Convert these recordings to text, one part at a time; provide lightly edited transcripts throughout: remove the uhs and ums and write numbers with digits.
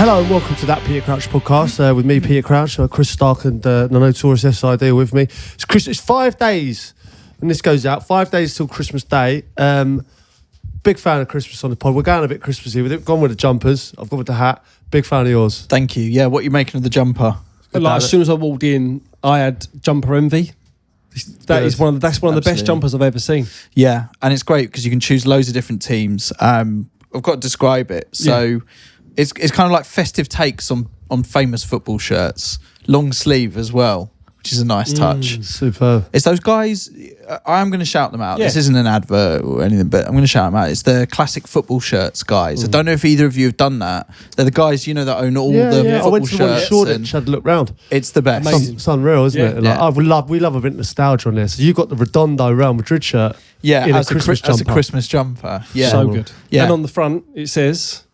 Hello and welcome to That Peter Crouch podcast with me, Peter Crouch, Chris Stark and the notorious SID with me. It's 5 days when this goes out, 5 days till Christmas Day. Big fan of Christmas on the pod. We're going a bit Christmassy with it. Gone with the jumpers. I've gone with the hat. Big fan of yours. Thank you. Yeah, what are you making of the jumper? Like, as soon as I walked in, I had jumper envy. That's one of the best jumpers I've ever seen. Yeah, and it's great because you can choose loads of different teams. I've got to describe it. So it's kind of like festive takes on famous football shirts. Long sleeve as well, which is a nice touch. Superb. It's those guys, I am going to shout them out. Yeah. This isn't an advert or anything, but I'm going to shout them out. It's the classic football shirts guys. I don't know if either of you have done that. They're the guys, that own all the football I went to shirts. the one in Shoreditch, had a look round. It's the best. It's unreal, isn't it? Like, we love a bit of nostalgia on this. So you got the Redondo Real Madrid shirt. Yeah, in as a Christmas jumper. Yeah. So good. Yeah. And on the front, it says...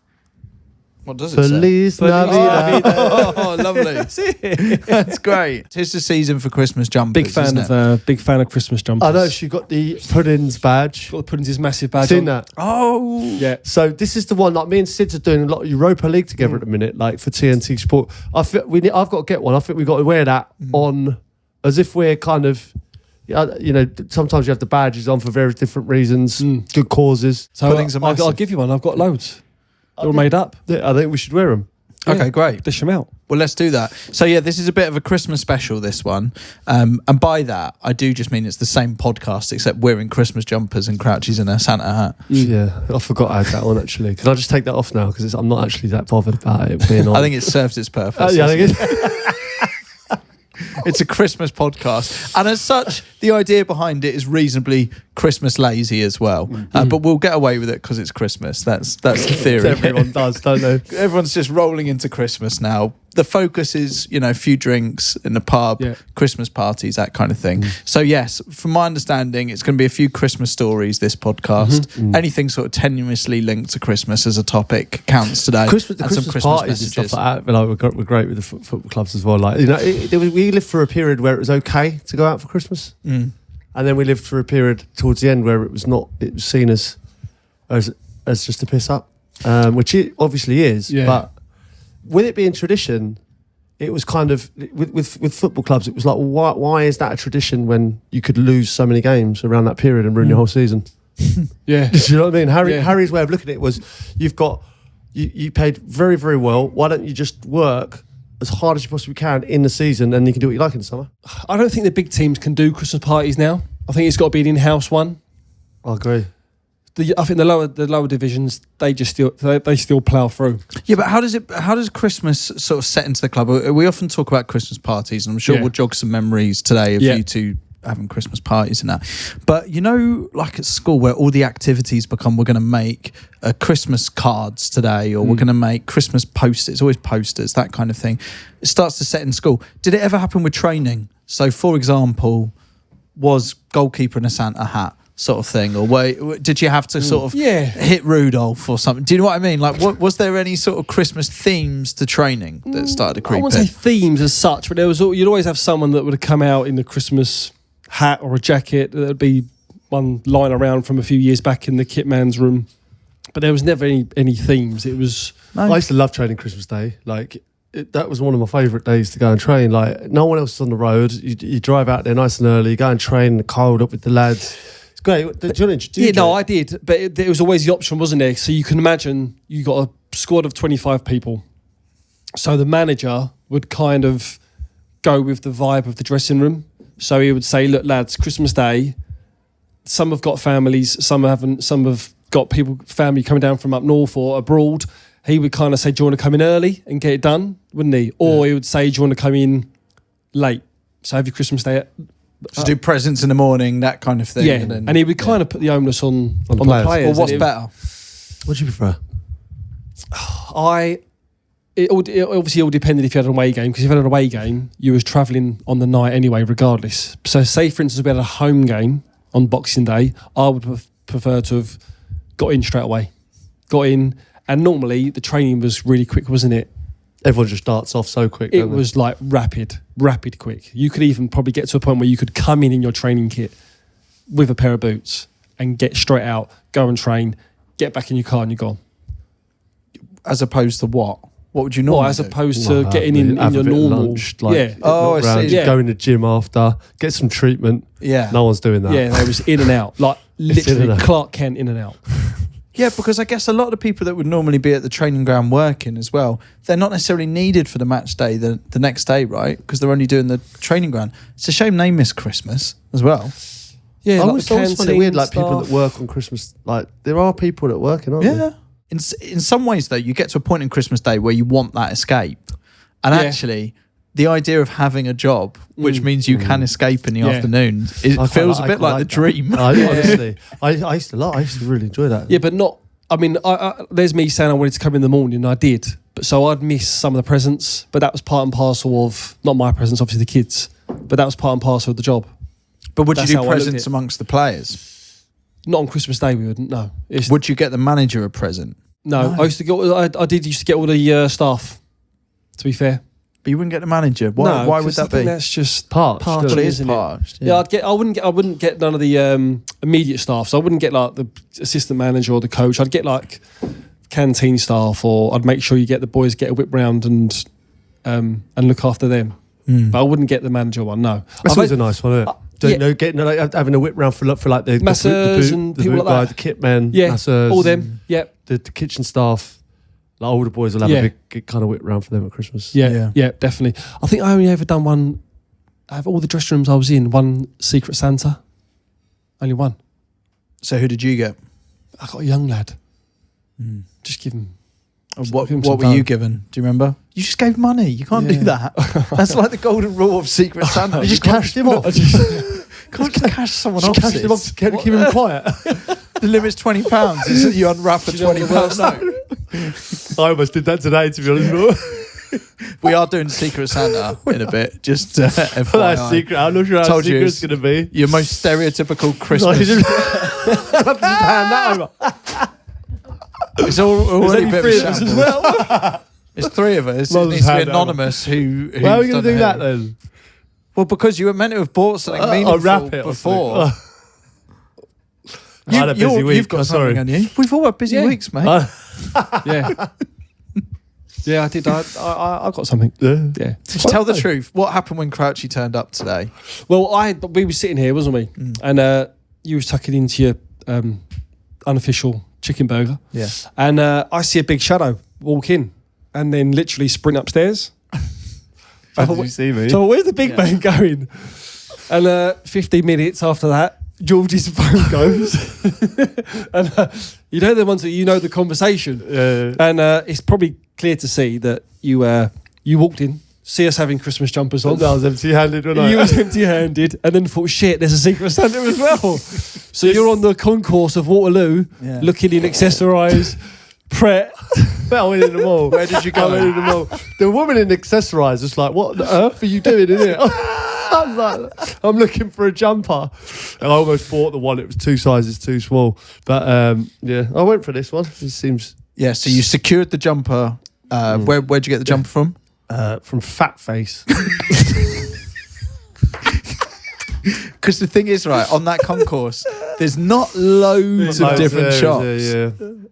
What does it say? Feliz Navidad. Oh, lovely. That's great. Tis the season for Christmas jumpers. Big fan of Christmas jumpers. I know she got the Puddings badge. Got the Puddings' massive badge. Seen that? Oh, yeah. So this is the one. Like me and Sid are doing a lot of Europa League together at the minute. Like for TNT Sport, I've got to get one. I think we've got to wear that on as if we're kind of. Sometimes you have the badges on for various different reasons, good causes. So I'll give you one. I've got loads. They're all made up. Yeah, I think we should wear them. Okay, great. Dish them out. Well, let's do that. So yeah, this is a bit of a Christmas special, this one. And by that, I do just mean it's the same podcast, except we're in Christmas jumpers and Crouchy's in a Santa hat. Yeah, I forgot I had that on actually. Can I just take that off now? Because I'm not actually that bothered about it being on. I think it serves its purpose. Yeah, I think it It's a Christmas podcast. And as such, the idea behind it is reasonably Christmas lazy as well. But we'll get away with it because it's Christmas. That's the theory. Everyone does, don't they? Everyone's just rolling into Christmas now. The focus is, a few drinks in the pub, Christmas parties, that kind of thing. So yes, from my understanding, it's going to be a few Christmas stories, this podcast. Anything sort of tenuously linked to Christmas as a topic counts today. The Christmas parties and stuff like that. We're great with the football clubs as well. Like, we lived through a period where it was okay to go out for Christmas. And then we lived through a period towards the end where it was not. It was seen as just a piss up, which it obviously is. Yeah. But with it being tradition, it was kind of with football clubs. It was like, well, why is that a tradition when you could lose so many games around that period and ruin your whole season? Yeah, do you know what I mean? Harry's way of looking at it was, you paid very, very well. Why don't you just work as hard as you possibly can in the season, and you can do what you like in the summer? I don't think the big teams can do Christmas parties now. I think it's got to be an in-house one. I agree. I think the lower divisions, they still plough through. Yeah, but how does Christmas sort of set into the club? We often talk about Christmas parties, and I'm sure we'll jog some memories today of you two having Christmas parties and that. But like at school where all the activities become, we're going to make Christmas cards today, or we're going to make Christmas posters. It's always posters, that kind of thing. It starts to set in school. Did it ever happen with training? So, for example, was goalkeeper in a Santa hat sort of thing, or did you have to sort of hit Rudolph or something? Do you know what I mean? Like, was there any sort of Christmas themes to training that started to creep in? I wouldn't say themes as such, but you'd always have someone that would have come out in the Christmas hat or a jacket. There'd be one lying around from a few years back in the kit man's room, but there was never any themes. It was. I used to love training Christmas Day. Like, that was one of my favourite days to go and train. Like, no one else is on the road. You drive out there nice and early, go and train in the cold up with the lads. It's great. I did, but it was always the option, wasn't there? So you can imagine you got a squad of 25 people. So the manager would kind of go with the vibe of the dressing room. So he would say, "Look, lads, Christmas Day. Some have got families, some haven't. Some have got family coming down from up north or abroad." He would kind of say, "Do you want to come in early and get it done?" Wouldn't he? Or he would say, "Do you want to come in late? So have your Christmas Day to do presents in the morning, that kind of thing." Yeah, and he would kind of put the onus on the players. Well, what's better? What do you prefer? It obviously all depended if you had an away game, because if you had an away game, you was travelling on the night anyway, regardless. So say, for instance, we had a home game on Boxing Day, I would prefer to have got in straight away. Got in, and normally the training was really quick, wasn't it? Everyone just starts off so quick. It was like rapid quick. You could even probably get to a point where you could come in your training kit with a pair of boots and get straight out, go and train, get back in your car and you're gone. As opposed to what? What would you normally as do? opposed to getting in your normal lunch, like, I see. Just go in the gym after, get some treatment. Yeah. No one's doing that. Yeah, they was in and out. Like literally Clark Kent in and out. Yeah, because I guess a lot of the people that would normally be at the training ground working as well, they're not necessarily needed for the match day the next day, right? Because they're only doing the training ground. It's a shame they miss Christmas as well. Yeah, I like always find it weird, like people that work on Christmas, like there are people that work, aren't there? In some ways, though, you get to a point in Christmas Day where you want that escape. And actually, the idea of having a job, which means you can escape in the afternoon, it feels a bit like the dream. Honestly, I used to really enjoy that. Yeah, but not. I mean, there's me saying I wanted to come in the morning, and I did. But so I'd miss some of the presents, but that was part and parcel of not my presents, obviously the kids, but that was part and parcel of the job. But would you do presents amongst the players? Not on Christmas Day, we wouldn't. No. Would you get the manager a present? No. I used to get. I did used to get all the staff. To be fair. But you wouldn't get the manager. Why would that be? That's just parched. Well, it is parched. Yeah, I wouldn't get none of the immediate staff. So I wouldn't get like the assistant manager or the coach. I'd get like canteen staff, or I'd make sure you get the boys get a whip round and look after them. But I wouldn't get the manager one. No, that's always a nice one, isn't it? Getting having a whip round for like the masseurs and the people boot like guy, that. the kit men, masseurs, all them. Yep, the kitchen staff. Like all the boys will have a big kind of whip round for them at Christmas. Yeah, definitely. I think I only ever done one. Out of all the dressing rooms I was in, one Secret Santa. Only one. So who did you get? I got a young lad. Just give him. What were you given? Do you remember? You just gave money. You can't do that. That's like the golden rule of Secret Santa. You just cashed him off. Can't just cash someone off. Cashed him off to keep him quiet. The limit's £20. Is that you unwrap a £20 note? I almost did that today, to be honest. We are doing Secret Santa in a bit. Just FYI. That's secret. I'm not sure how secret it's going to be. Your most stereotypical Christmas. Hand that over. It's already a bit three of of a us shambles. as well. It's three of us. Well, it needs to be anonymous. Who Why are we going to do that then? Well, because you were meant to have bought something meaningful wrap it before. I had a busy week. You've got something on you. We've all had busy weeks, mate. Yeah, I did. I got something. Yeah. Just tell the truth. What happened when Crouchy turned up today? Well, we were sitting here, wasn't we? And you was tucking into your unofficial chicken burger. Yeah. And I see a big shadow walk in, and then literally sprint upstairs. How did you see me? So where's the big man going? And 15 minutes after that, George's phone goes, and you know the ones that you know the conversation, and it's probably clear to see that you walked in, see us having Christmas jumpers on. I was empty-handed when You was empty-handed, and then thought, shit, there's a Secret Santa as well. So you're on the concourse of Waterloo, looking in accessorised, Pret. I went in the mall. Where did you go? I went in the mall. The woman in accessorised was like, "What on earth are you doing in here?" I was like, "I'm looking for a jumper," and I almost bought the one. It was 2 sizes too small. But I went for this one. It seems. Yeah. So you secured the jumper. Where'd you get the jumper from? From Fat Face. Because the thing is, right, on that concourse, there's not loads of different shops.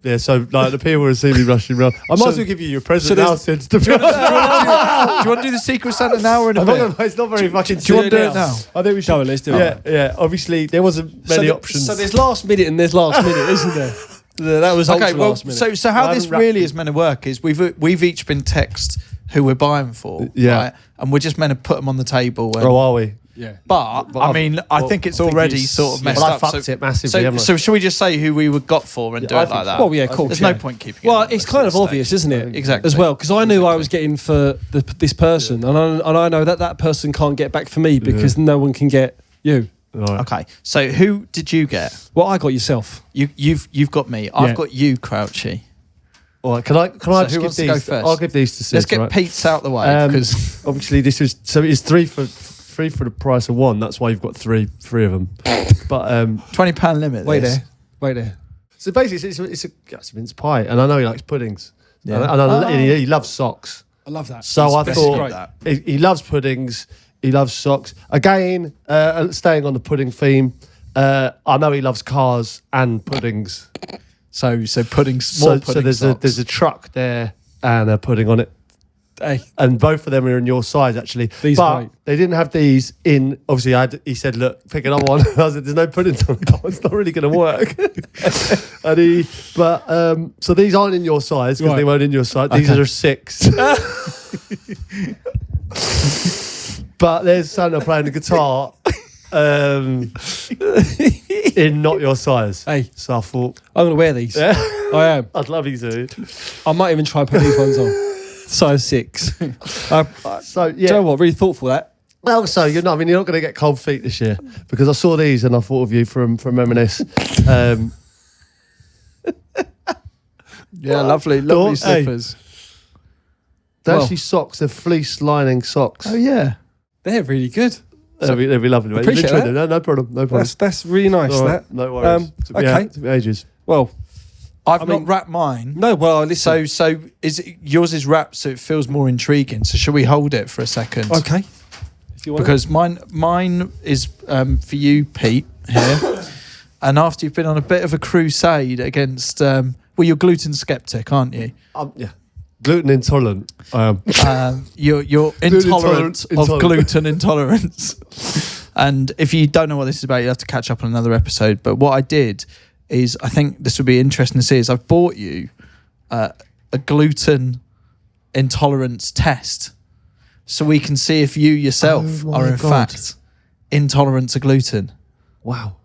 Yeah, so like the people will see me rushing around. I might as well give you your present now, since do you want to do the Secret Santa now or in a bit? It's not very fucking. Do you want to do it now? I think we should. Let's do it. Yeah. Obviously, there wasn't many options. So there's last minute and there's last minute, isn't there? That was okay. Well, last minute. so how this really is meant to work is we've each been texted who we're buying for, right? And we're just meant to put them on the table. Oh, are we? Yeah. But I mean, I think it's already sort of messed up. I fucked it massively. So should we just say who we got for and do it like that? Well, yeah, cool. There's no point keeping it. Well, it's kind of obvious, isn't it? Exactly. As well, because I knew I was getting for this person, and I know that person can't get back for me because no one can get you. Right. Okay. So who did you get? Well, I got yourself. You've got me. I've got you, Crouchy. All right, can I just who give wants these? to go first? I'll give these to Sid. Let's get Pete's out the way because obviously this is so it's three for the price of one. That's why you've got three of them. But £20 limit. Wait there. So basically, it's a mince pie, and I know he likes puddings. Yeah. And he loves socks. I love that. So I thought he loves puddings. He loves socks. Again, staying on the pudding theme. I know he loves cars and puddings. So puddings, more pudding. So there's a truck there and a pudding on it. Hey, And both of them are in your size, actually. These are great. They didn't have these in. Obviously, he said, "Look, pick another one." I said, "There's no pudding on it. It's not really going to work." So these aren't in your size because they weren't in your size. These are 6. But there's Santa playing the guitar in not your size. Hey, so I thought I'm going to wear these. Yeah. I am. I'd love you to. I might even try and put these ones on. Size 6. So yeah. Do you know what? Really thoughtful that. Well, so you're not going to get cold feet this year because I saw these and I thought of you from M&S. Yeah, lovely slippers. They're actually socks. They're fleece lining socks. Oh yeah, they're really good. They'll be lovely. Mate. Appreciate that. No problem. No problem. That's really nice. Right, no worries. Okay. Took me ages. Well, I've not wrapped mine. No, well, listen. So is it, yours is wrapped, so it feels more intriguing. So shall we hold it for a second? Okay. If you want. Because mine is for you, Pete, here. And after you've been on a bit of a crusade against, you're gluten skeptic, aren't you? Yeah. Gluten intolerant. I am. You're intolerant of gluten intolerance. And if you don't know what this is about, you have to catch up on another episode. But what I did is, I think this would be interesting to see, is I've bought you a gluten intolerance test so we can see if you yourself are in fact intolerant to gluten. Wow.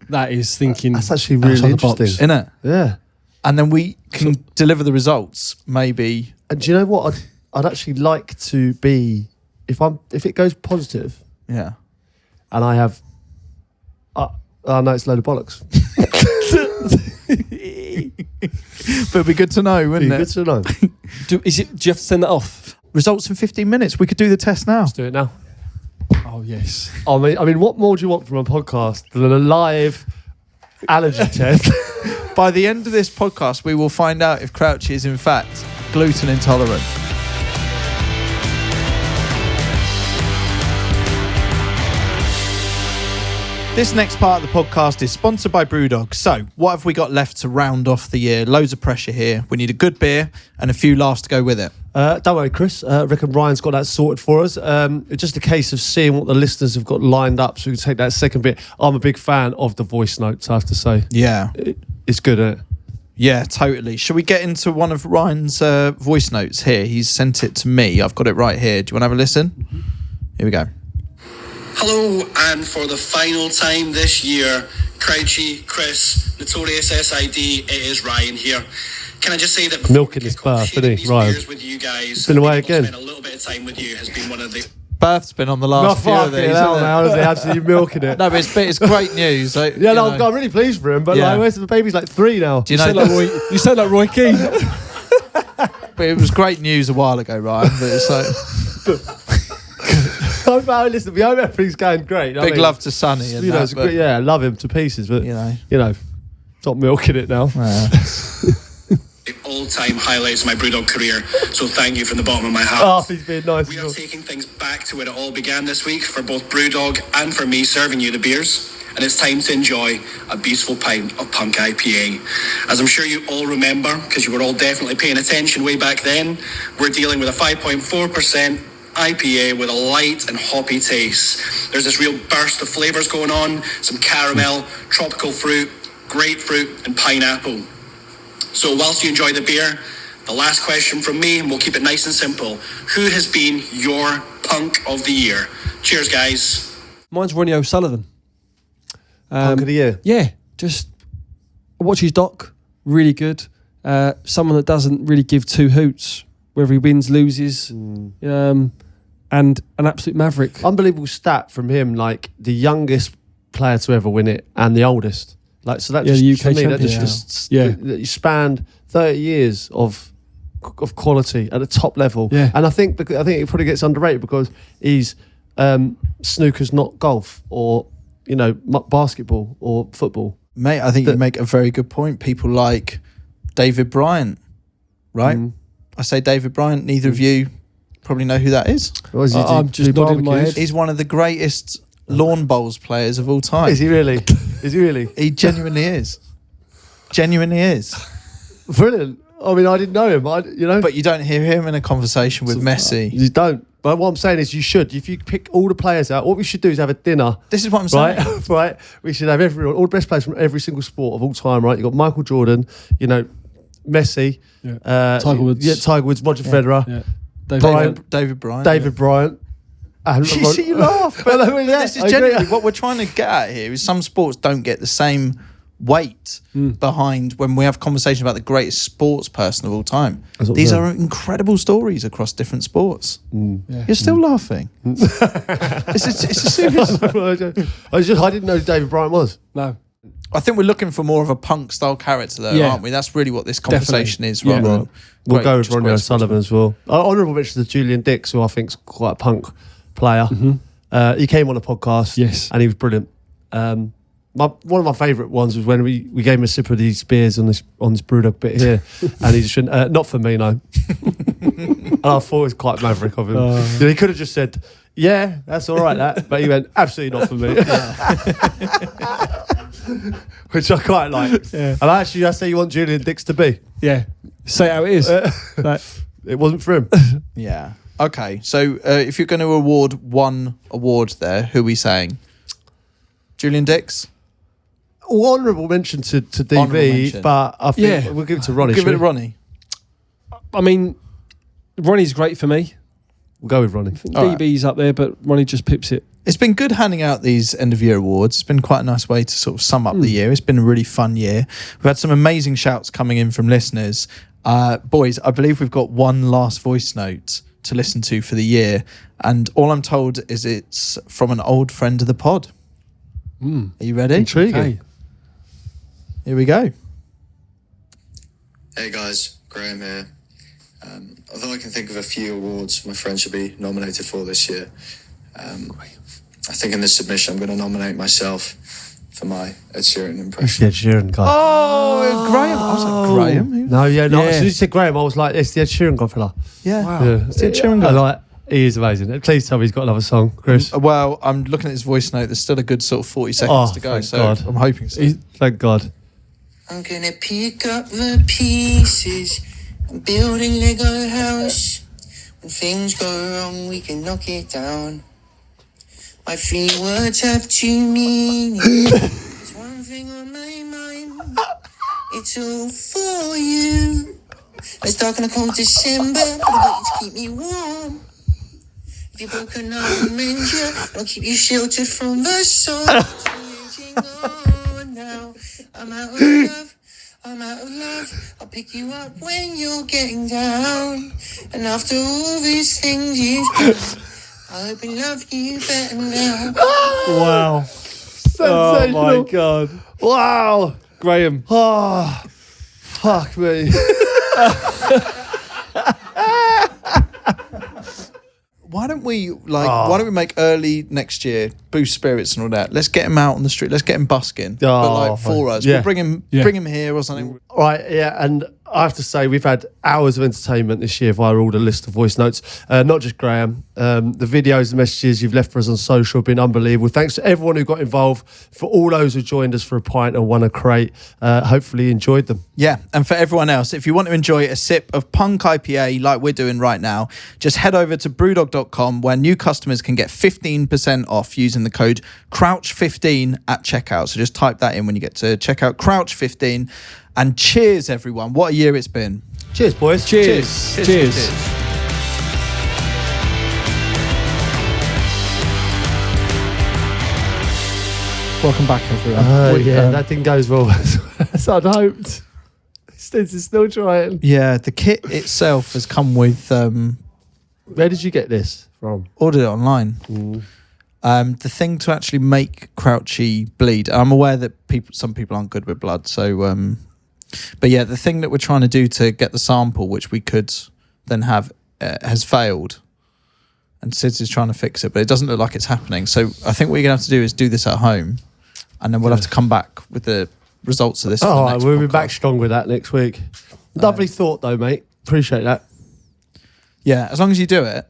That is thinking. That's actually really interesting. Isn't it? Yeah. And then we can deliver the results, maybe. And do you know what? I'd actually like to be, if it goes positive, Yeah. and I have, I know it's a load of bollocks. But it'd be good to know, wouldn't it? Good to know. Do you have to send that off? Results in 15 minutes. We could do the test now. Let's do it now. Oh, yes. I mean, what more do you want from a podcast than a live allergy test? By the end of this podcast, we will find out if Crouchy is in fact gluten intolerant. This next part of the podcast is sponsored by Brewdog. So, what have we got left to round off the year? Loads of pressure here. We need a good beer and a few laughs to go with it. Don't worry, Chris. I reckon Ryan's got that sorted for us. It's just a case of seeing what the listeners have got lined up so we can take that second bit. I'm a big fan of the voice notes, I have to say. Yeah. It's good, isn't it? Yeah, totally. Shall we get into one of Ryan's voice notes here? He's sent it to me. I've got it right here. Do you want to have a listen? Mm-hmm. Here we go. Hello, and for the final time this year, Crouchy, Chris, Notorious SID, it is Ryan here. Can I just say that milking this bath, isn't he, Ryan? With you guys, been away again. Spend a little bit of time with you has been one of the. Bath's been on the last few of these. Honestly, absolutely milking it. No, but it's great news. Like, yeah, no, I'm really pleased for him. But where's the baby's like 3 now? Do you know? You sound like Roy Keane. But it was great news a while ago, Ryan. But it's like. Listen, we hope everything's going great. Big love to Sonny. And I love him to pieces, but you know, stop milking it now. The all-time highlights of my Brewdog career, so thank you from the bottom of my heart. Oh, he's been nice. We are taking things back to where it all began this week for both Brewdog and for me serving you the beers, and it's time to enjoy a beautiful pint of Punk IPA. As I'm sure you all remember, because you were all definitely paying attention way back then, we're dealing with a 5.4% IPA with a light and hoppy taste. There's this real burst of flavours going on, some caramel, tropical fruit, grapefruit and pineapple. So whilst you enjoy the beer, the last question from me, and we'll keep it nice and simple. Who has been your punk of the year? Cheers, guys. Mine's Ronnie O'Sullivan. Punk of the year? Yeah, just watch his doc. Really good. Someone that doesn't really give two hoots, whether he wins, loses. And an absolute maverick. Unbelievable stat from him, like the youngest player to ever win it and the oldest. Like, so that the UK for me, champion. that you spanned 30 years of quality at the top level. Yeah. And I think it probably gets underrated because he's snooker's not golf or basketball or football. Mate, I think you make a very good point. People like David Bryant, right? I say David Bryant. Neither of you probably know who that is. I'm just nodding my head. He's one of the greatest lawn bowls players of all time. Is he really? Is he really? He genuinely is. Genuinely is. Brilliant. I mean, I didn't know him. But you don't hear him in a conversation with Messi. You don't. But what I'm saying is, you should. If you pick all the players out, what we should do is have a dinner. This is what I'm saying. Right, right. We should have everyone, all the best players from every single sport of all time. Right, you got Michael Jordan. Messi. Yeah. Tiger Woods. Yeah, Tiger Woods. Roger Federer. Yeah. David Bryant. David Bryant. And You laugh. But this is I genuinely agree. what we're trying to get at here. Is some sports don't get the same weight behind when we have conversation about the greatest sports person of all time. These are incredible stories across different sports. Yeah. You're still laughing. It's a serious. I didn't know who David Bryant was. No. I think we're looking for more of a punk style character, though, aren't we? That's really what this conversation is. Yeah. Rather than We'll go with just Ronnie great O'Sullivan as well. Honourable mention to Julian Dix, who I think's quite a punk player. He came on a podcast, Yes, and he was brilliant. One of my favourite ones was when we gave him a sip of these beers on this Brewdog bit here, and he just went, "Not for me, no." And I thought it was quite maverick of him. He could have just said, "Yeah, that's all right," but he went, "Absolutely not for me." Which I quite like. Yeah. And actually, that's how you want Julian Dix to be. Yeah. Say how it is. It wasn't for him. Yeah. Okay. So if you're going to award one award there, who are we saying? Julian Dix? Honourable mention to Honourable DB, mention. but I think we'll give it to Ronnie. Give it to shall we? Ronnie. I mean, Ronnie's great for me. We'll go with Ronnie. I think All right. DB's up there, but Ronnie just pips it. It's been good handing out these end of year awards. It's been quite a nice way to sort of sum up the year. It's been a really fun year. We've had some amazing shouts coming in from listeners. Boys, I believe we've got one last voice note to listen to for the year. And all I'm told is it's from an old friend of the pod. Are you ready? Intriguing. Okay. Here we go. Hey guys, Graham here. Although I can think of a few awards my friend should be nominated for this year, I think in this submission I'm going to nominate myself for my Ed Sheeran impression. It's the Ed Sheeran guy. Oh, Graham. I was like, Graham? Who? No, Yeah. As soon as you said Graham, I was like, it's the Ed Sheeran guy fella. Yeah. Wow. Yeah. It's the Ed Sheeran guy. I like, he is amazing. Please tell me he's got another song, Chris. Well, I'm looking at his voice note. There's still a good sort of 40 seconds to go. thank So God. I'm hoping so. Thank God. I'm going to pick up the pieces and build a Lego house. When things go wrong, we can knock it down. My 3 words have 2 meanings. There's one thing on my mind. It's all for you. It's dark and a cold December, but I got you to keep me warm. If you're broken, I'll mend you. I'll keep you sheltered from the sun. Raging on now. I'm out of love. I'm out of love. I'll pick you up when you're getting down. And after all these things you've done, I hope and love you better now. Wow. Sensational. Oh my God. Wow. Graham. Oh, fuck me. Why don't we why don't we make early next year boost spirits and all that? Let's get him out on the street. Let's get him busking. But like for us, yeah. we'll bring him here or something. Right, yeah, and I have to say we've had hours of entertainment this year via all the list of voice notes. Not just Graham. The videos and messages you've left for us on social have been unbelievable. Thanks to everyone who got involved, for all those who joined us for a pint and won a crate. Hopefully you enjoyed them. Yeah, and for everyone else, if you want to enjoy a sip of punk IPA like we're doing right now, just head over to brewdog.com where new customers can get 15% off using the code Crouch15 at checkout. So just type that in when you get to checkout, Crouch15. And cheers, everyone. What a year it's been. Cheers, boys. Cheers. Cheers. Welcome back, everyone. That didn't go as well as I'd hoped. Stins is still trying. Yeah, the kit itself has come with... Where did you get this from? ordered it online. The thing to actually make Crouchy bleed. I'm aware that some people aren't good with blood, so... but yeah, the thing that we're trying to do to get the sample, which we could then have, has failed. And Sid's is trying to fix it, but it doesn't look like it's happening. So I think what you're going to have to do is do this at home, and then we'll have to come back with the results of this. Oh, next we'll be podcast. back strong with that next week. Lovely thought, though, mate. Appreciate that. Yeah, as long as you do it.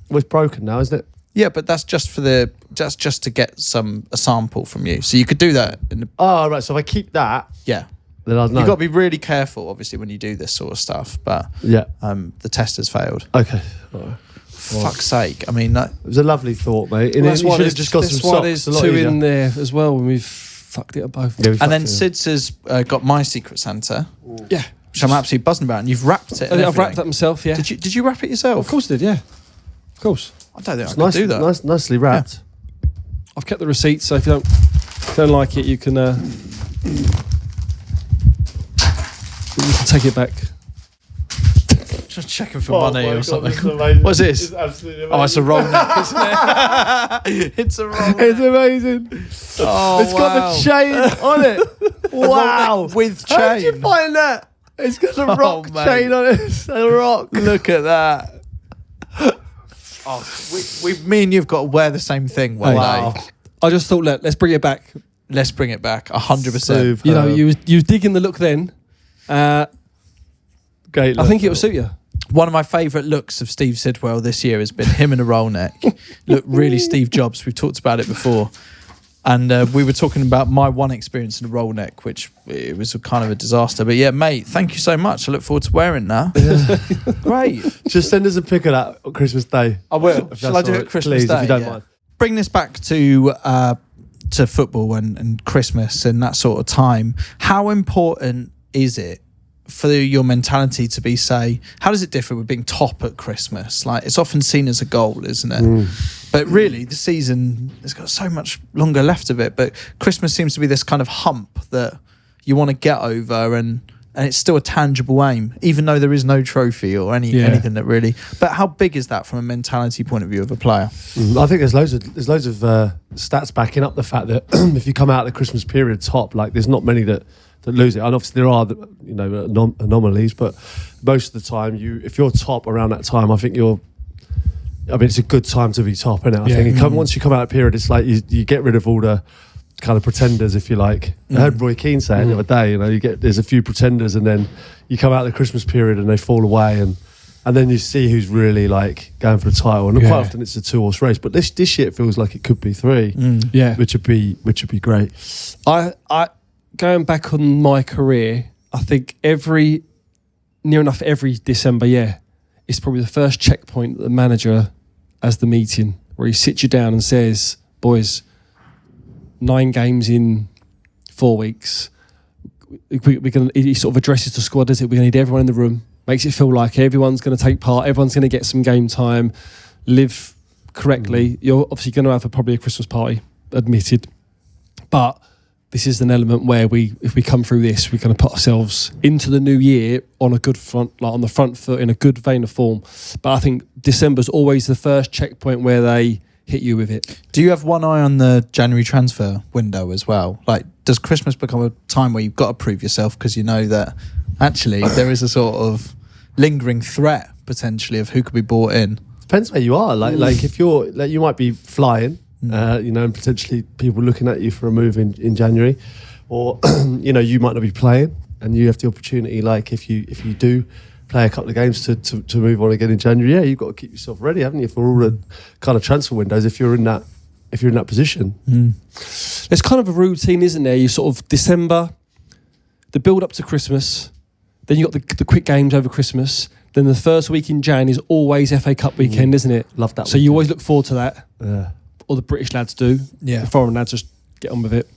Well, it's broken now, isn't it? Yeah, but that's just for just to get a sample from you. So you could do that. Oh, right. So if I keep that, Yeah. then I'd know. You've got to be really careful, obviously, when you do this sort of stuff. But the test has failed. Okay. Fuck's sake. I mean, it was a lovely thought, mate. Well, that's you why should have just got some socks. there's a lot 2 easier. in there as well, and we've fucked it up both. Yeah, and then Sid's has got my Secret Santa. Yeah. Which I'm absolutely buzzing about. And you've wrapped it. I've wrapped that myself, yeah. Did you wrap it yourself? Of course I did, yeah. Of course. I don't think I could do that. Nicely wrapped. Yeah. I've kept the receipt, so if you don't like it, you can take it back. Just checking for money or something. What's this? It's a roll neck, isn't it? It's a roll neck. It's amazing. It's got the chain on it. Wow. With chain. How did you find that? It's got the rock chain on it. It's a rock. Look at that. Me and you've got to wear the same thing one day. I just thought, let's bring it back. Let's bring it back. 100%. You know, you was digging the look then. Great look. I think it will suit you. One of my favourite looks of Steve Sidwell this year has been him in a roll neck. Look, really Steve Jobs. We've talked about it before. And we were talking about my one experience in a roll neck, which it was kind of a disaster. But yeah, mate, thank you so much. I look forward to wearing that. Great. Just send us a pic of that on Christmas Day. I will. Shall I do it Christmas Please, Day? if you don't mind. Bring this back to football and Christmas and that sort of time. How important is it for your mentality to be, say, how does it differ with being top at Christmas? Like, it's often seen as a goal, isn't it? But really, the season has got so much longer left of it. But Christmas seems to be this kind of hump that you want to get over, and it's still a tangible aim, even though there is no trophy or anything that really. But how big is that from a mentality point of view of a player? I think there's loads of stats backing up the fact that if you come out of the Christmas period top, like there's not many that lose it. And obviously there are anomalies, but most of the time, if you're top around that time, I think it's a good time to be top, isn't it? I think once you come out of the period, it's like you get rid of all the kind of pretenders, if you like. I heard Roy Keane say it the other day, there's a few pretenders, and then you come out of the Christmas period and they fall away, and then you see who's really like going for the title. And quite often it's a 2-horse race, but this year it feels like it could be 3, which would be great. I going back on my career, I think near enough every December, it's probably the first checkpoint that the manager has the meeting, where he sits you down and says, boys, 9 games in 4 weeks. He sort of addresses the squad, does it? We're going to need everyone in the room. Makes it feel like everyone's going to take part. Everyone's going to get some game time. Live correctly. You're obviously going to have probably a Christmas party, admitted. But this is an element where if we come through this, we're going to put ourselves into the new year on a good front, like on the front foot, in a good vein of form. But I think December's always the first checkpoint where they hit you with it. Do you have one eye on the January transfer window as well? Like, does Christmas become a time where you've got to prove yourself because you know that actually there is a sort of lingering threat potentially of who could be bought in? Depends where you are. Like if you're you might be flying. And potentially people looking at you for a move in January, or you might not be playing, and you have the opportunity. Like if you do play a couple of games to move on again in January, you've got to keep yourself ready, haven't you, for all the kind of transfer windows if you're in that position. There's kind of a routine, isn't there? You sort of December, the build up to Christmas, then you got the quick games over Christmas. Then the first week in Jan is always FA Cup weekend, isn't it? Love that. So you always look forward to that. Yeah. Or the British lads do. Yeah. The foreign lads just get on with it.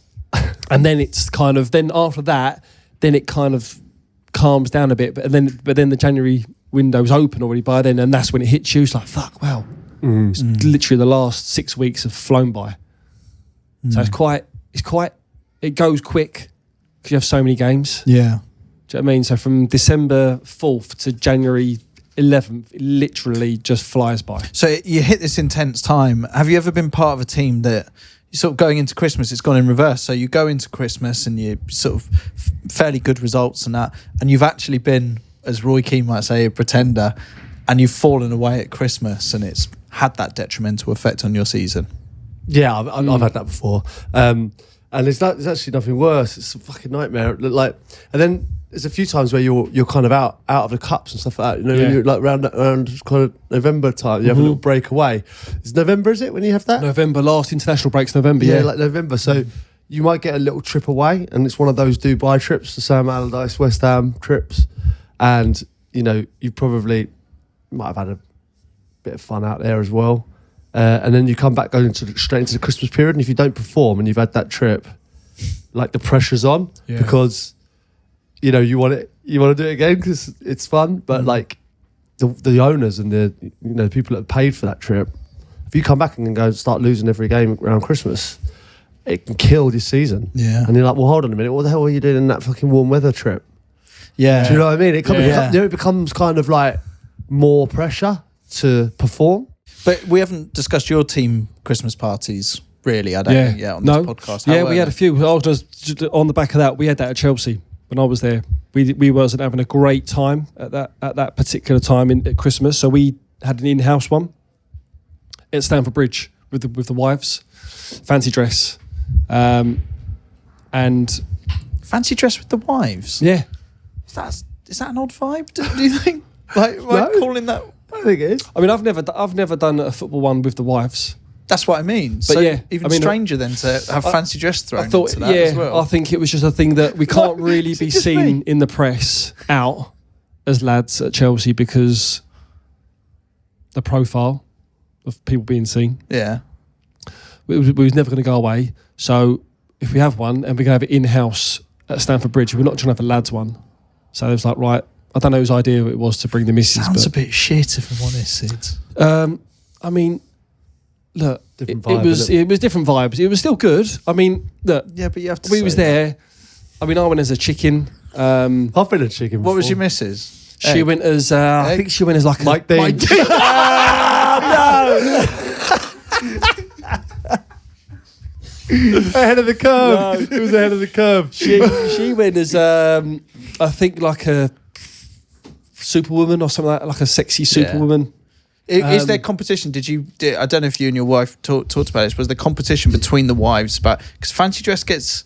And then it's kind of, then after that, then it kind of calms down a bit. But then the January window's open already by then, and that's when it hits you. It's like, fuck, wow. It's literally the last 6 weeks have flown by. So it goes quick because you have so many games. Yeah. Do you know what I mean? So from December 4th to January 11th, it literally just flies by. So you hit this intense time. Have you ever been part of a team that you're sort of going into Christmas, it's gone in reverse? So you go into Christmas and you sort of fairly good results and that, and you've actually been, as Roy Keane might say, a pretender, and you've fallen away at Christmas and it's had that detrimental effect on your season. Yeah, I've had that before. And there's actually nothing worse. It's a fucking nightmare. Like, and then there's a few times where you're kind of out of the cups and stuff like that. When you're like around kind of November time, you have a little break away. It's November, is it, when you have that? November, last international break's November, yeah. Like November. So you might get a little trip away, and it's one of those Dubai trips, the Sam Allardyce West Ham trips, and you probably might have had a bit of fun out there as well, and then you come back straight into the Christmas period, and if you don't perform and you've had that trip, like the pressure's on because you want to do it again because it's fun, but like the owners and the people that have paid for that trip, if you come back and go start losing every game around Christmas, it can kill this season. Yeah. And you're like, well, hold on a minute, what the hell are you doing in that fucking warm weather trip? Yeah. Do you know what I mean? It becomes kind of like more pressure to perform. But we haven't discussed your team Christmas parties, really, I don't think, yet on this podcast. How we had a few. I was just on the back of that, we had that at Chelsea when I was there. We wasn't having a great time at that particular time at Christmas, so we had an in-house one at Stamford Bridge with the wives. Fancy dress. And fancy dress with the wives? Yeah. Is that an odd vibe? Do you think? Like calling that? I think it is. I mean, I've never done a football one with the wives. That's what I mean. But so even stranger than to have fancy dress thrown into that as well. I think it was just a thing that we can't really be seen in the press out as lads at Chelsea because the profile of people being seen. Yeah. We was never going to go away. So if we have one and we're going to have it in-house at Stamford Bridge, we're not trying to have a lads one. So it was like, right, I don't know whose idea it was to bring the missus. Sounds a bit shit if I'm honest, Sid. I mean, look, it was different vibes. It was still good. I mean, look, yeah, but you have to. We was there. I mean, I went as a chicken. I've been a chicken. What was your missus? She went as I think she went as like Mike Dean. No. Ahead of the curve. No. It was ahead of the curve. She went as I think like a superwoman or something like a sexy superwoman. Is there competition? I don't know if you and your wife talked about this. Was there competition between the wives because fancy dress gets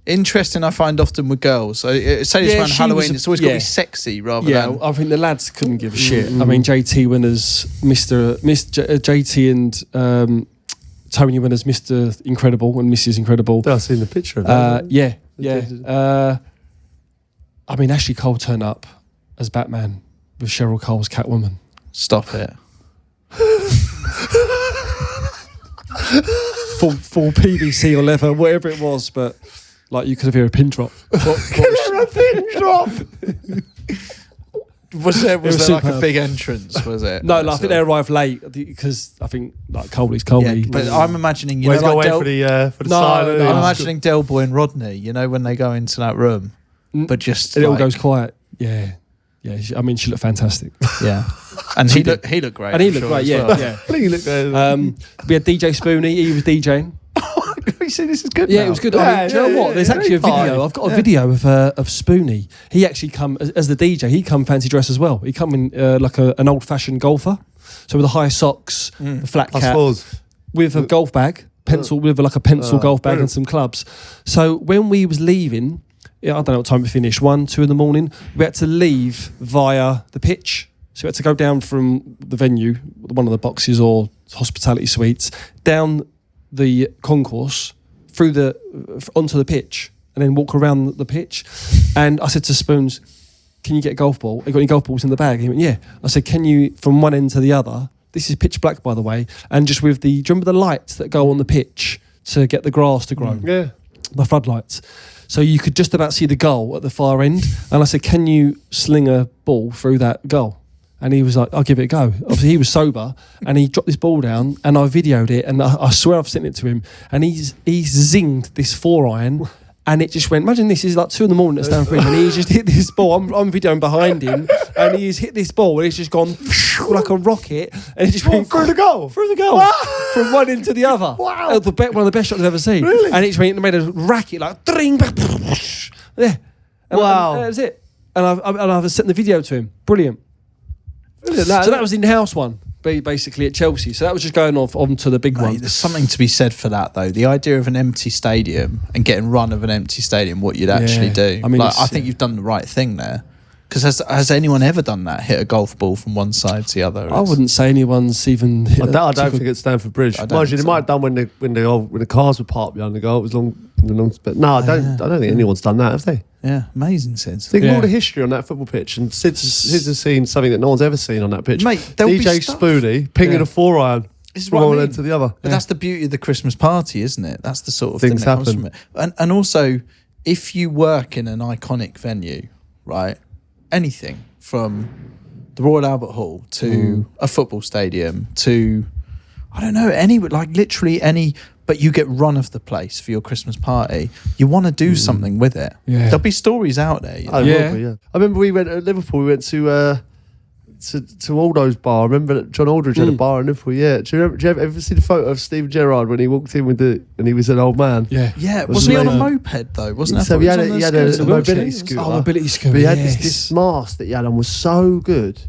interesting? I find often with girls. So say it's around Halloween, it's always got to be sexy rather than. I think the lads couldn't give a shit. I mean, JT went as JT and Tony went as Mr. Incredible and Mrs. Incredible. I've seen the picture of that. Yeah. I mean, Ashley Cole turned up as Batman with Cheryl Cole's Catwoman. Stop it. full PVC or leather, whatever it was, but like you could have heard a pin drop. A pin drop. Was there like a big entrance? Was it? No, I think they arrived late because I think like Coley's Coley. Yeah, but I'm imagining for the sign. I'm imagining Del Boy and Rodney. When they go into that room, but just it all goes quiet. Yeah. Yeah, I mean, she looked fantastic. Yeah, and he looked great. And he looked great. Yeah, well. Yeah. I think he looked great. We had DJ Spoonie. He was DJing. You see, this is good. Yeah, now. It was good. I mean, do you know what? There's actually a video. I've got a video of Spoonie. He actually come as the DJ. He come fancy dress as well. He come in like an old-fashioned golfer, so with the high socks, the flat cap, with a golf bag, with like a pencil golf bag and some clubs. So when we was leaving. I don't know what time we finished, 1, 2 in the morning. We had to leave via the pitch. So we had to go down from the venue, one of the boxes or hospitality suites, down the concourse, onto the pitch, and then walk around the pitch. And I said to Spoons, can you get a golf ball? Have you got any golf balls in the bag? He went, yeah. I said, can you, from one end to the other, this is pitch black, by the way, and just with do you remember the lights that go on the pitch to get the grass to grow? Yeah. The floodlights. So you could just about see the goal at the far end. And I said, can you sling a ball through that goal? And he was like, I'll give it a go. Obviously, he was sober, and he dropped this ball down, and I videoed it, and I swear I've sent it to him. And he's zinged this 4-iron, and it just went, imagine this is like 2 in the morning at Stamford Bridge, and he's just hit this ball. I'm videoing behind him, and he's hit this ball, and it's just gone like a rocket, and it just went through the goal. From one end to the other. Wow. One of the best shots I've ever seen. Really? And it made a racket like dring, yeah. And wow. And that was it. And I've sent the video to him. Brilliant. So that was the in-house one, basically at Chelsea. So that was just going off onto the big one. There's something to be said for that, though. The idea of an empty stadium and getting run of an empty stadium, what you'd actually do. I mean, I think you've done the right thing there. Because has anyone ever done that? Hit a golf ball from one side to the other? I wouldn't say anyone's even. I don't think it's Stamford Bridge. Mind you, they might have done when the cars were parked behind the goal. It was long, but no, I don't think anyone's done that, have they? Yeah, amazing, Sid. Think of all the history on that football pitch, and Sid's has seen something that no one's ever seen on that pitch. Mate, DJ Spoonie pinging a 4-iron from one end to the other. But that's the beauty of the Christmas party, isn't it? That's the sort of thing that comes from it. And also, if you work in an iconic venue, right, anything from the Royal Albert Hall to a football stadium to, I don't know, literally any, but you get run of the place for your Christmas party, you want to do something with it. Yeah. There'll be stories out there. You know? I remember we went at Liverpool, we went to Aldo's bar. I remember that John Aldridge had a bar in Liverpool. Yeah, do you ever see the photo of Steven Gerrard when he walked in and he was an old man? Yeah. Wasn't he on a moped though? Wasn't so he had a mobility scooter. Oh, mobility scooter. But he had this mask that he had on was so good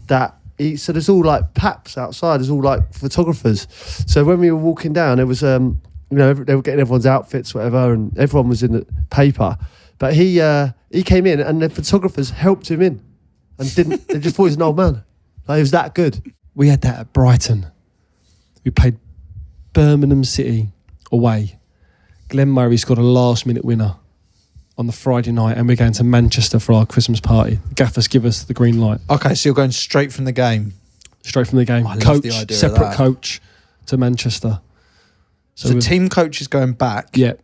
that so there's all like paps outside. There's all like photographers. So when we were walking down, there was they were getting everyone's outfits, whatever, and everyone was in the paper. But he came in and the photographers helped him in. And they just thought he was an old man. Like, he was that good. We had that at Brighton. We played Birmingham City away. Glenn Murray scored a last-minute winner on the Friday night, and we're going to Manchester for our Christmas party. The gaffers give us the green light. Okay, so you're going straight from the game. Straight from the game. I love the idea separate of that. coach to Manchester. So team coach is going back. Yeah.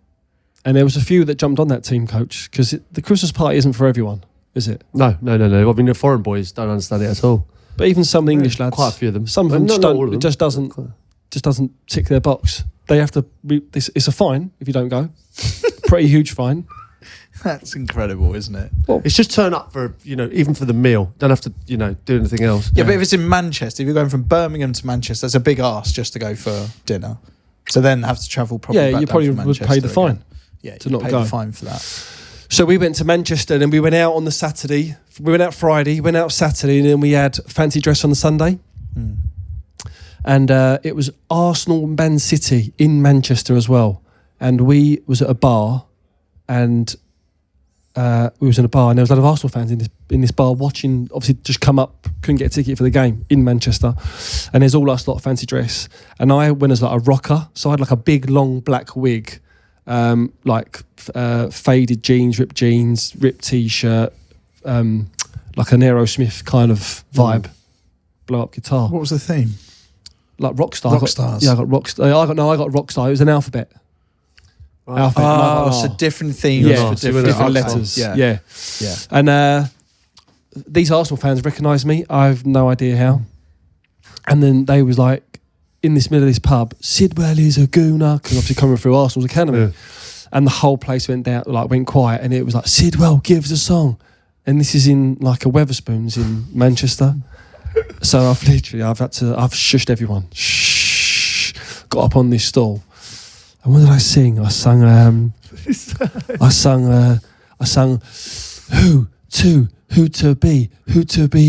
And there was a few that jumped on that team coach because the Christmas party isn't for everyone. Is it? No. I mean, the foreign boys don't understand it at all. But even some of the English lads, quite a few of them. Some of them just don't. It just doesn't tick their box. They have to. It's a fine if you don't go. Pretty huge fine. That's incredible, isn't it? Well, it's just turn up for even for the meal. Don't have to do anything else. Yeah, but if it's in Manchester, if you're going from Birmingham to Manchester, that's a big ask just to go for dinner. So then have to travel probably. Yeah, back you down probably from would Manchester pay the fine. Yeah, to not pay go. the fine for that. So we went to Manchester and we went out on the Saturday. We went out Friday, went out Saturday, and then we had fancy dress on the Sunday. And it was Arsenal and Man City in Manchester as well. And we was at a bar, and there was a lot of Arsenal fans in this bar watching. Obviously, just come up, couldn't get a ticket for the game in Manchester, and there's all us lot of fancy dress. And I went as like a rocker, so I had like a big long black wig. Faded jeans, ripped t-shirt, like an Aerosmith kind of vibe. Blow up guitar. What was the theme? Like Rockstar. Rockstars. I got Rockstar. I got Rockstar. It was an alphabet. Right. Alphabet. It's a different theme. Yeah, for different letters. Yeah. And these Arsenal fans recognised me. I have no idea how. And then they was like, in this middle of this pub, Sidwell is a gooner, because obviously coming through Arsenal's academy. Yeah. And the whole place went quiet, and it was like, Sidwell gives a song. And this is in like a Weatherspoons in Manchester. So I've shushed everyone. Shh. Got up on this stool. And what did I sing? I sung who to be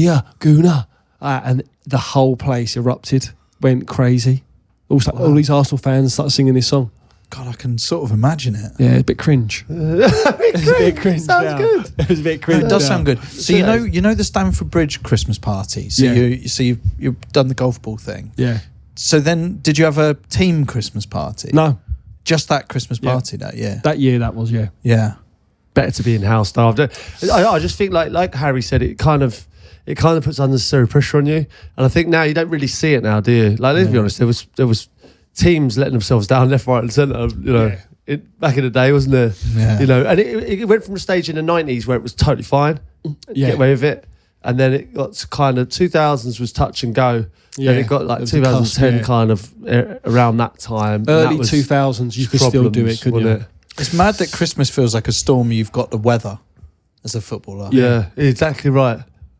a gooner. And the whole place erupted. Went crazy. All these Arsenal fans started singing this song. God, I can sort of imagine it. Yeah, it's a bit cringe. It's a bit cringe. Sounds good. It was a bit cringe. It does sound good. So you know the Stamford Bridge Christmas party. So you've done the golf ball thing. Yeah. So then, did you have a team Christmas party? No, just that Christmas party that year. That year, that was yeah. Better to be in house though. I just think like Harry said, it kind of puts unnecessary pressure on you, and I think now you don't really see it now, do you? Like, let's be honest, there was teams letting themselves down left, right, and centre. Back in the day, wasn't there? Yeah. And it went from a stage in the 90s where it was totally fine, get away with it, and then it got to kind of 2000s was touch and go. Yeah, then it got like 2010 kind of around that time. Early 2000s, you could still do it, couldn't you? It's mad that Christmas feels like a storm you've got the weather as a footballer. Yeah, exactly right.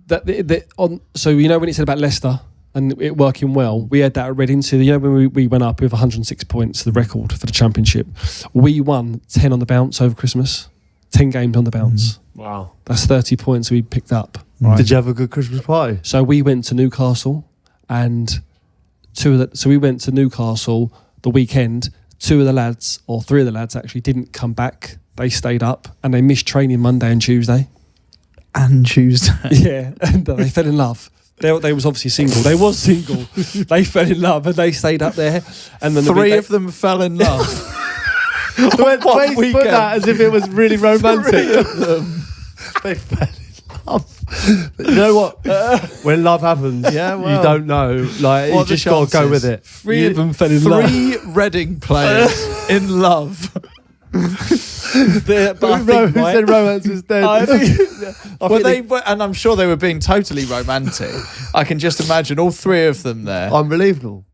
So when it said about Leicester and it working well, we had that at Reading. So when we went up with 106 points, the record for the championship, we won 10 on the bounce over Christmas. 10 games on the bounce. Wow, that's 30 points we picked up. Right. Did you have a good Christmas party? So we went to Newcastle, and we went to Newcastle the weekend. 3 of the lads actually didn't come back. They stayed up and they missed training Monday and Tuesday. and Tuesday. Yeah, and they fell in love. They was obviously single. They was single. They fell in love and they stayed up there. And then Three of them fell in love. Please put that as if it was really romantic. They fell in love. But you know what? When love happens, you don't know. Like, you just got to go with it. Three of them fell in love. 3 Reading players in love. Who said romance is dead? And I'm sure they were being totally romantic. I can just imagine all 3 of them there. Unbelievable.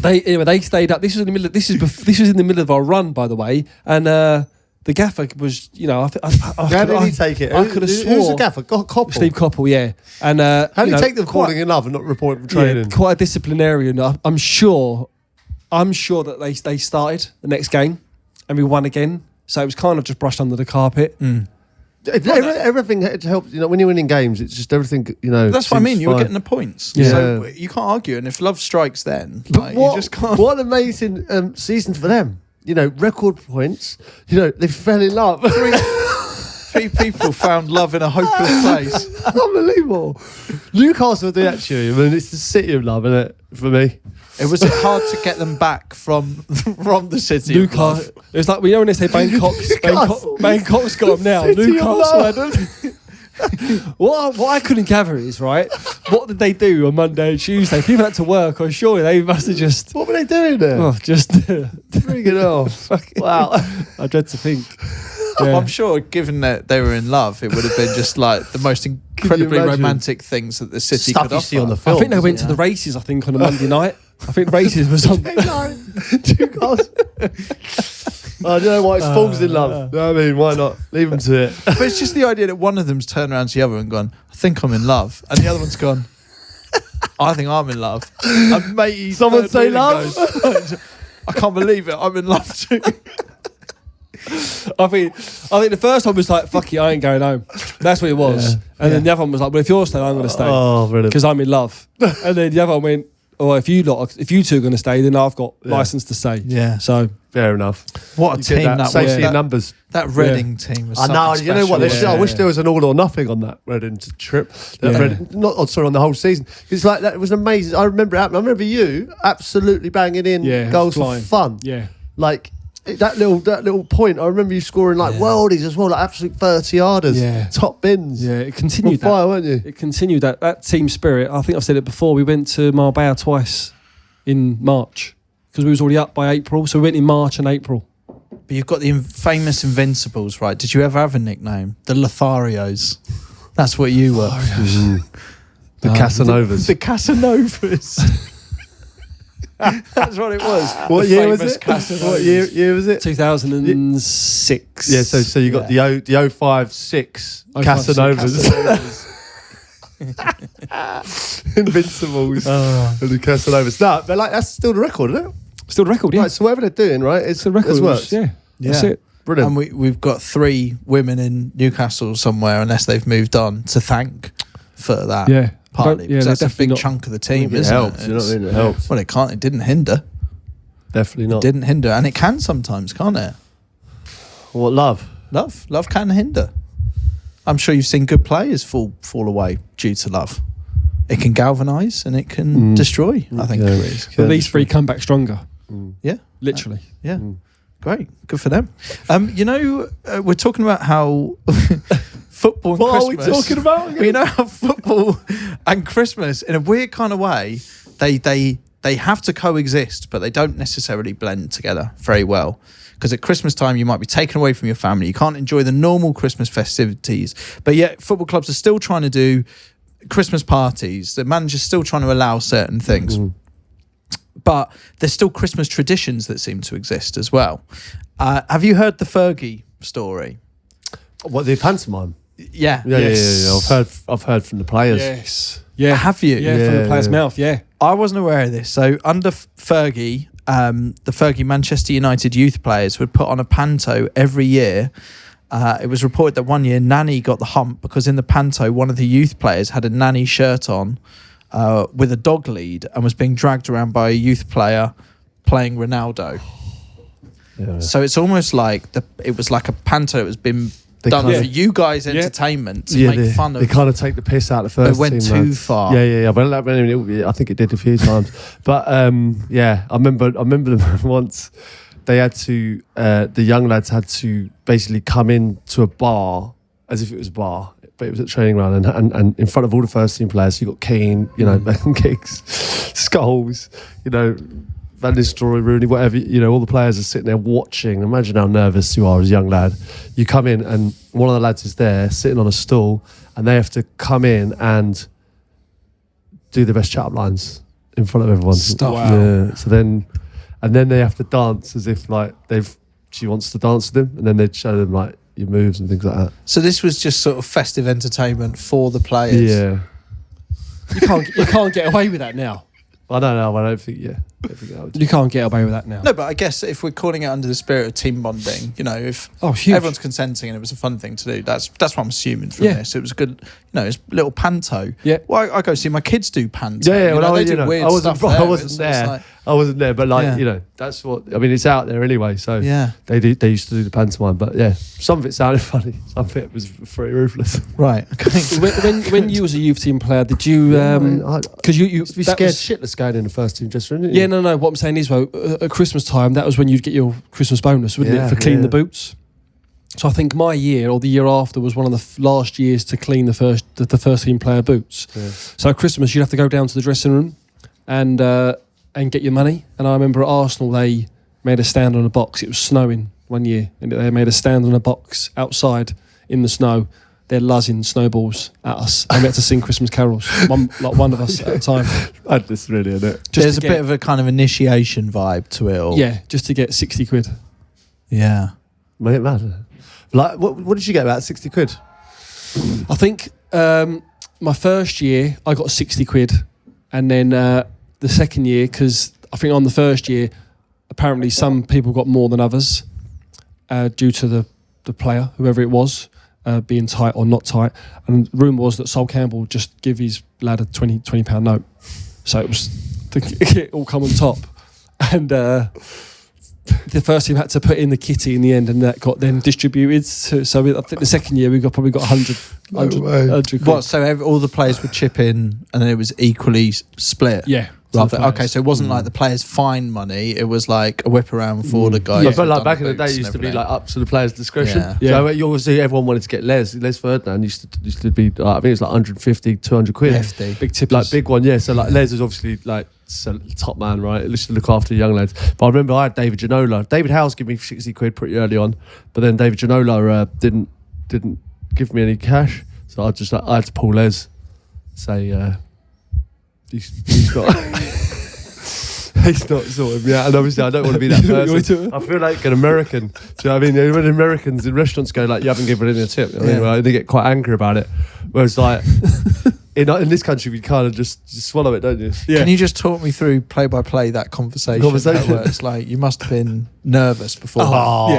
They stayed up. This was in the middle. This was in the middle of our run, by the way. And the gaffer was, How did he take it? I could have swore. Who's the gaffer? Coppell. Steve Coppell, yeah. And how do you take them falling in love and not report from training? Yeah, quite a disciplinarian. I'm sure that they started the next game and we won again. So it was kind of just brushed under the carpet. Everything helps. When you're winning games, it's just everything. That's what I mean. You were getting the points, so you can't argue. And if love strikes, then you just can't. What an amazing season for them! Record points. They fell in love. 3 people found love in a hopeless place. Unbelievable. Newcastle do that to you. I mean, it's the city of love, isn't it? For me. It was hard to get them back from the city. Newcastle. It was like when they say Bangkok's got them now. Newcastle. What I couldn't gather is right. What did they do on Monday and Tuesday? People had to work. I'm sure they must have just. What were they doing there? Oh, just freaking off. Wow. I dread to think. Yeah. Well, I'm sure, given that they were in love, it would have been just like the most incredibly romantic things that the city could offer. See on the film. I think they went to the races. I think on a Monday night. I think races was on. I don't know why it's falls in love. I mean, why not? Leave them to it. But it's just the idea that one of them's turned around to the other and gone, I think I'm in love. And the other one's gone, I think I'm in love. And matey, someone say love? Goes, I can't believe it. I'm in love too. I think the first one was like, fuck it, I ain't going home. That's what it was. And then the other one was like, well, if you're staying, I'm going to stay. Oh, brilliant. Because I'm in love. And then the other one went, if you two are going to stay, then I've got license to stay. Yeah. So fair enough. What a team that was. Safety in numbers. That Reading team was. I know. You know what? I wish there was an all or nothing on that Reading trip. On the whole season. It's like that. It was amazing. I remember it happening. I remember you absolutely banging in goals for fun. Yeah. Like that little point. I remember you scoring like worldies as well, like absolute 30-yarders. Yeah. Top bins. Yeah. It continued on fire, weren't you? It continued that team spirit. I think I've said it before. We went to Marbella twice in March because we was already up by April. So we went in March and April. But you've got the famous Invincibles, right? Did you ever have a nickname? The Lotharios. That's what you were. The Casanovas. The Casanovas. That's what it was. What year was it? What year was it? 2006. Yeah, so you got the 05-6 Casanovas. Invincibles and the Casanovas. No, but that's still the record, isn't it? Still the record, yeah. Right, so whatever they're doing, right? It's the record. Works. Yeah. That's it. Brilliant. And we've got 3 women in Newcastle somewhere, unless they've moved on, to thank for that. Yeah. Partly, because that's a big chunk of the team, isn't it? You know what I mean? It helps. Well, it didn't hinder. Definitely not. It didn't hinder, and it can sometimes, can't it? What, love? Love can hinder. I'm sure you've seen good players fall away due to love. It can galvanise and it can destroy, I think. But these 3 come back stronger. Yeah. Literally. Yeah. Great. Good for them. We're talking about how football and Christmas. What are we talking about? Well, you know how football and Christmas, in a weird kind of way, they have to coexist, but they don't necessarily blend together very well. Because at Christmas time, you might be taken away from your family. You can't enjoy the normal Christmas festivities. But yet, football clubs are still trying to do Christmas parties. The manager's still trying to allow certain things. But there's still Christmas traditions that seem to exist as well. Have you heard the Fergie story? What, the pantomime? Yeah. Yeah. I've heard from the players. Yes. Yeah. Have you? Yeah, from the player's mouth, yeah. I wasn't aware of this. So under Fergie, the Fergie Manchester United youth players would put on a panto every year. It was reported that one year Nanny got the hump because in the panto, one of the youth players had a Nanny shirt on with a dog lead and was being dragged around by a youth player playing Ronaldo. Yeah. So it's almost like it was like a panto that was been done for you guys' entertainment to make fun of. They kind of take the piss out of the first team. It went too far. Yeah. But I think it did a few times. But I remember them once. They had to, the young lads had to basically come in to a bar as if it was a bar, but it was at training ground, and in front of all the first team players. So you got Keane, Giggs, Scholes, Van Nistelrooy, Rooney, whatever, all the players are sitting there watching. Imagine how nervous you are as a young lad. You come in and one of the lads is there sitting on a stool, and they have to come in and do the best chat-up lines in front of everyone. Wow. Yeah. So then they have to dance as if she wants to dance with them, and then they'd show them like your moves and things like that. So this was just sort of festive entertainment for the players. Yeah. You can't get away with that now. I don't know. I don't think you can't get away with that now. No, but I guess if we're calling it under the spirit of team bonding, if huge. Everyone's consenting and it was a fun thing to do, that's what I'm assuming from this. It was a good, it's a little panto. Yeah. Well, I go see my kids do panto. Yeah, they do weird stuff. I wasn't there. I wasn't there, but that's what it's out there anyway. So they used to do the pantomime, but some of it sounded funny, some of it was pretty ruthless. Right. Okay. when you was a youth team player, did you? Because you used to be scared shitless going in the first team dressing room. Yeah, no. What I'm saying is, at Christmas time, that was when you'd get your Christmas bonus, wouldn't it, for cleaning the boots? So I think my year or the year after was one of the last years to clean the first team player boots. Yeah. So at Christmas, you'd have to go down to the dressing room and get your money. And I remember at Arsenal, they made a stand on a box. It was snowing one year, and they made a stand on a box outside in the snow. They're luzzing snowballs at us, and we had to sing Christmas carols. One of us at a time. I'd just really in it. There's a bit of a kind of initiation vibe to it all. Yeah, just to get 60 quid. Yeah. Mate, mad. Like, what did you get about 60 quid? I think my first year I got 60 quid, and then the second year, because I think on the first year apparently some people got more than others due to the player, whoever it was, being tight or not tight. And the rumour was that Sol Campbell just give his lad a £20 note, so it was it all come on top, and the first team had to put in the kitty in the end, and that got then distributed. So I think the second year we probably got 100 quid. What? So all the players would chip in, and then it was equally split. Yeah. Okay, so it wasn't like the players' fine money; it was like a whip around for the guys. Yeah, but like back in the day, it used to be like up to the players' discretion. Yeah. So you obviously everyone wanted to get Les Ferdinand used to be. I think it was like 150, 200 quid. Hefty, big tippers. Like big one, yeah. So like Les was obviously like top man, right? It used to look after the young lads. But I remember I had David Ginola. David Howes gave me 60 quid pretty early on, but then David Ginola didn't give me any cash, so I had to pull Les, say he's got. He's not sort of, and obviously I don't want to be that person. I feel like an American. Do you know what I mean? When Americans in restaurants go like, you haven't given any a tip, they get quite angry about it. Whereas like, in this country, we kind of just swallow it, don't you? Yeah. Can you just talk me through play by play that conversation? How it works? Like, you must have been nervous before.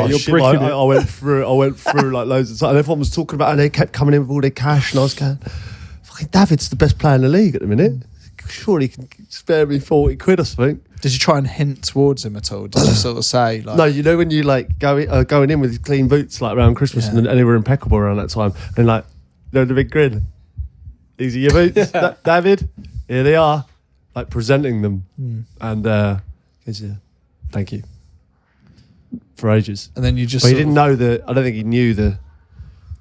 You're breaking it. I went through like loads of time, and everyone was talking about it, and they kept coming in with all their cash, and I was going, fucking David's the best player in the league at the minute. Surely he can spare me 40 quid or something. Did you try and hint towards him at all? Did you sort of say like... No, when you like going in with clean boots like around Christmas, and they were impeccable around that time, and like the big grin. These are your boots, David. Here they are, like presenting them, and thank you for ages. And then you just. But he didn't know I don't think he knew the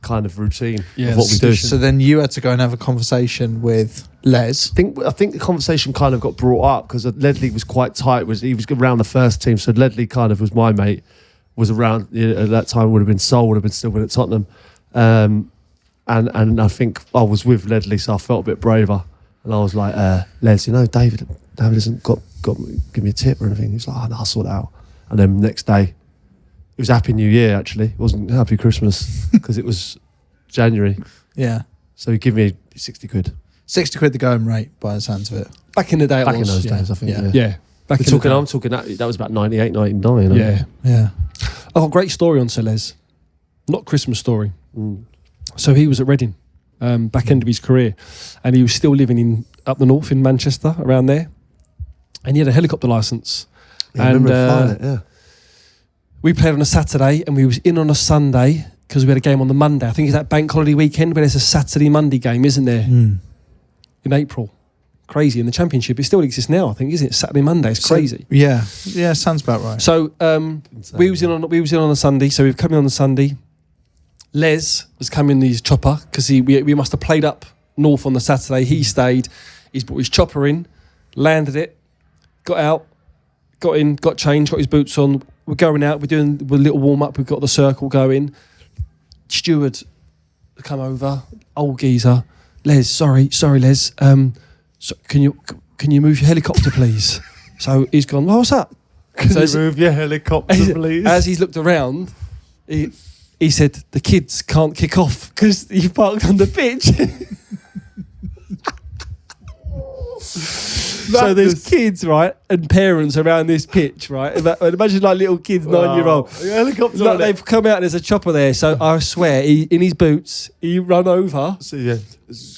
kind of routine of what we do. So then you had to go and have a conversation with Les. I think the conversation kind of got brought up because Ledley was quite tight. He was around the first team, so Ledley kind of was my mate. Was around at that time. Would have been Sol. Would have been still been at Tottenham, and I think I was with Ledley, so I felt a bit braver. And I was like, Les, David hasn't got give me a tip or anything. He was like, I'll sort it out. And then next day, it was Happy New Year, actually. It wasn't Happy Christmas because it was January. Yeah. So he gave me 60 quid. 60 quid the going rate, by the sounds of it. Back in the day, Back in those days, I think. Yeah. I'm talking that was about 98, 99. Yeah. I've got a great story on Celez. Not Christmas story. So he was at Reading, back end of his career, and he was still living up the north in Manchester, around there. And he had a helicopter licence. I remember flying it, we played on a Saturday and we was in on a Sunday, because we had a game on the Monday. I think it's that bank holiday weekend, but there's a Saturday Monday game, isn't there? In April. Crazy. In the Championship, it still exists now, I think, isn't it? Saturday Monday. It's crazy. Yeah, sounds about right. So we was in on a Sunday. So we've come in on the Sunday. Les was coming in his chopper because we must have played up north on the Saturday. He stayed. He's brought his chopper in, landed it, got out, got in, got changed, got his boots on. We're going out. We're doing a little warm up. We've got the circle going. Steward come over. Old geezer. Les, sorry, Les. So can you move your helicopter, please? So he's gone, well, what's up? Can you move your helicopter, please? As he's looked around, he said, the kids can't kick off because you parked on the pitch. So there's kids, right, and parents around this pitch, right? Imagine like little kids, 9-year-old. Helicopter. Like they've come out and there's a chopper there. So I swear, in his boots, he run over,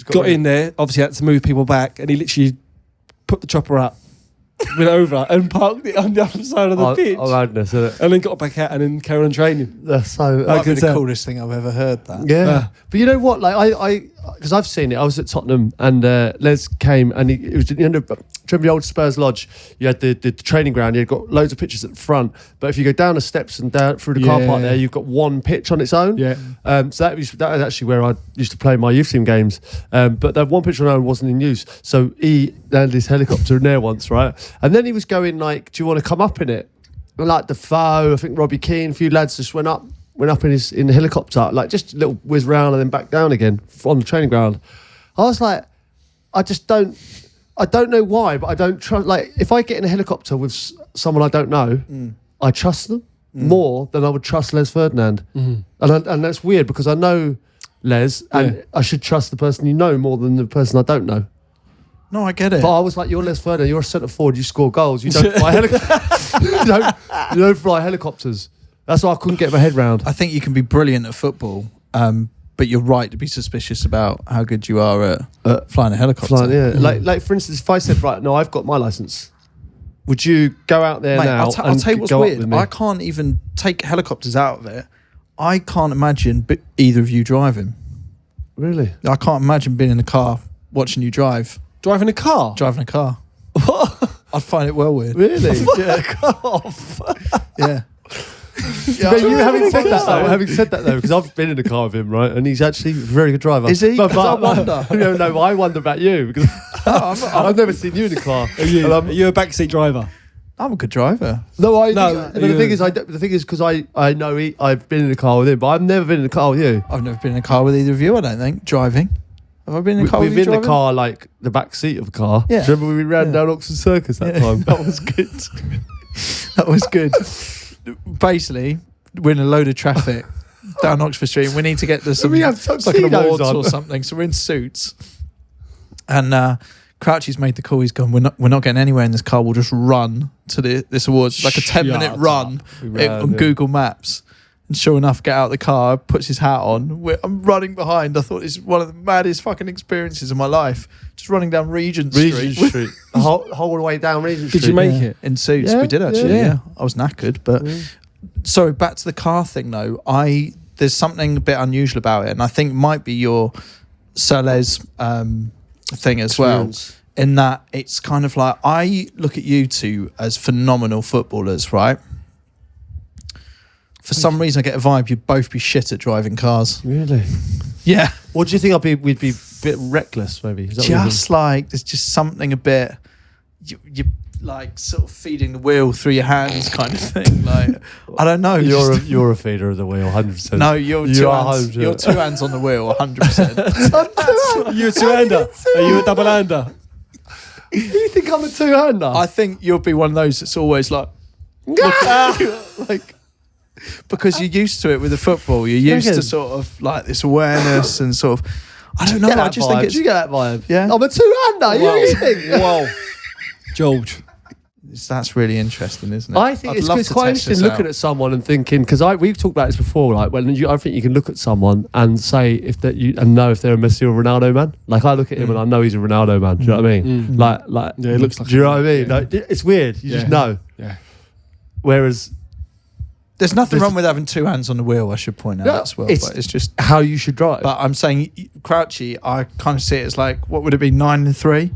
got in there, obviously had to move people back, and he literally put the chopper up, went over and parked it on the other side of the pitch. Oh, madness, isn't it? And then got back out and then carried on training. That's so... That'd be the coolest thing I've ever heard, that. Yeah. But you know what? Like because I've seen it. I was at Tottenham and Les came and it was at the end of... Do you remember the old Spurs Lodge? You had the training ground. You've got loads of pitches at the front. But if you go down the steps and down through the car park there, you've got one pitch on its own. Yeah. So that was actually where I used to play my youth team games. But that one pitch on its own wasn't in use. So he landed his helicopter in there once, right? And then he was going like, do you want to come up in it? And like Defoe, I think Robbie Keane, a few lads just went up in the helicopter, like just a little whiz round and then back down again on the training ground. I was like, I don't know why, but I don't trust. Like, if I get in a helicopter with someone I don't know, I trust them more than I would trust Les Ferdinand. And that's weird because I know Les, and I should trust the person you know more than the person I don't know. No, I get it. But I was like, you're Les Ferdinand, you're a centre forward, you score goals, you don't fly helicopters. you don't fly helicopters. That's why I couldn't get my head round. I think you can be brilliant at football, but you're right to be suspicious about how good you are at flying a helicopter. Like for instance, if I said, right, no, I've got my licence, would you go out there now? I'll tell you what's weird. I can't even take helicopters out of it. I can't imagine either of you driving. Really? I can't imagine being in a car watching you drive. Driving a car? Driving a car. What? I'd find it well weird. Really? Yeah. Yeah. But you having said that though, because I've been in a car with him, right, and he's actually a very good driver. Is he? But I wonder. No, I wonder about you because I've never seen you in a car. Are you a backseat driver? I'm a good driver. The thing is, because I know I've been in a car with him, but I've never been in a car with you. I've never been in a car with either of you. I don't think driving. Have I been in a car with you? We've been in the car, like the back seat of the car. Yeah. Do you remember we ran down Oxford Circus that time? That was good. That was good. Basically, we're in a load of traffic down Oxford Street. We need to get to some we have like an awards or something. So we're in suits, and Crouchy's made the call. He's gone. We're not getting anywhere in this car. We'll just run to this awards, like a 10-minute run on Google Maps. And sure enough, get out of the car, puts his hat on. I'm running behind. I thought it's one of the maddest fucking experiences of my life. Just running down Regent Street. the whole way down Regent Street. Did you make it? In suits, we did actually, yeah. I was knackered, but... Sorry, back to the car thing though. There's something a bit unusual about it, and I think it might be your Sir Les thing as well, in that it's kind of like, I look at you two as phenomenal footballers, right? For some reason, I get a vibe you'd both be shit at driving cars. Really? Yeah. What do you think we'd be a bit reckless, maybe? Just like, there's just something a bit, you like sort of feeding the wheel through your hands kind of thing. Like, I don't know. You're a feeder of the wheel, 100%. No, you're two hands on the wheel, 100%. You're a two-hander. Are you a double-hander? You think I'm a two-hander? I think you'll be one of those that's always like, because you're used to it with the football. You're used to sort of like this awareness and sort of, I don't know. I just think it's... Do you get that vibe? Yeah. I'm a two-hander. You think? Whoa. George. That's really interesting, isn't it? I think it's quite interesting looking at someone and thinking, because we've talked about this before, like I think you can look at someone and say know if they're a Messi or Ronaldo man. Like I look at him and I know he's a Ronaldo man. Do you know what I mean? Like yeah, it looks like. Do you know what I mean? Like, it's weird. You just know. Yeah. Whereas There's nothing wrong with having two hands on the wheel, I should point out as well. But it's just how you should drive. But I'm saying Crouchy, I kind of see it as like, what would it be, 9 and 3?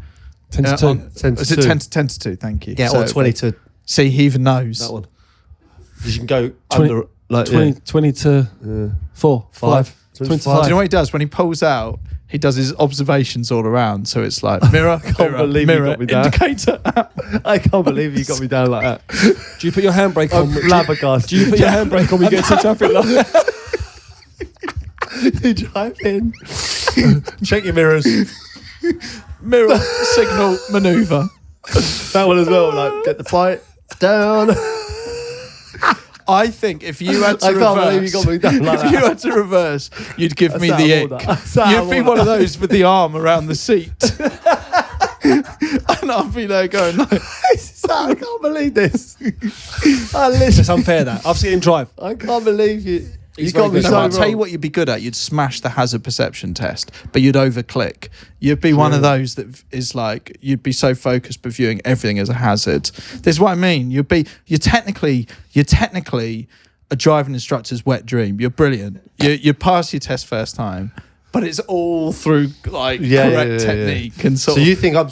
10 to 2. 10 to 2. Is it 10 to 2? Thank you. Yeah, or 20 to... See, he even knows. That one. Because you can go 20, under... Like, 20 to 4, 5. 25. Do you know what he does? When he pulls out, he does his observations all around. So it's like mirror, mirror, indicator. I can't believe you got me down like that. Do you put your handbrake on? Flabbergasted. Do you put your handbrake on when you get to traffic light? You drive in. Check your mirrors. Mirror, signal, manoeuvre. That one as well. Like, get the fight down. I think if you had to I reverse, can't believe you got me down like if that. you had to reverse, you'd give me the ick. You'd be one of those with the arm around the seat. And I'll be there going like, I can't believe this. It's unfair that. I've seen him drive. I can't believe you. He's You got me very so good. I'll wrong. tell you what you'd be good at. You'd smash the hazard perception test, but you'd overclick. You'd be one of those that is like, you'd be so focused but viewing everything as a hazard. This is what I mean. You're technically a driving instructor's wet dream. You're brilliant. You pass your test first time, but it's all through like correct technique and sort So of. you think I'm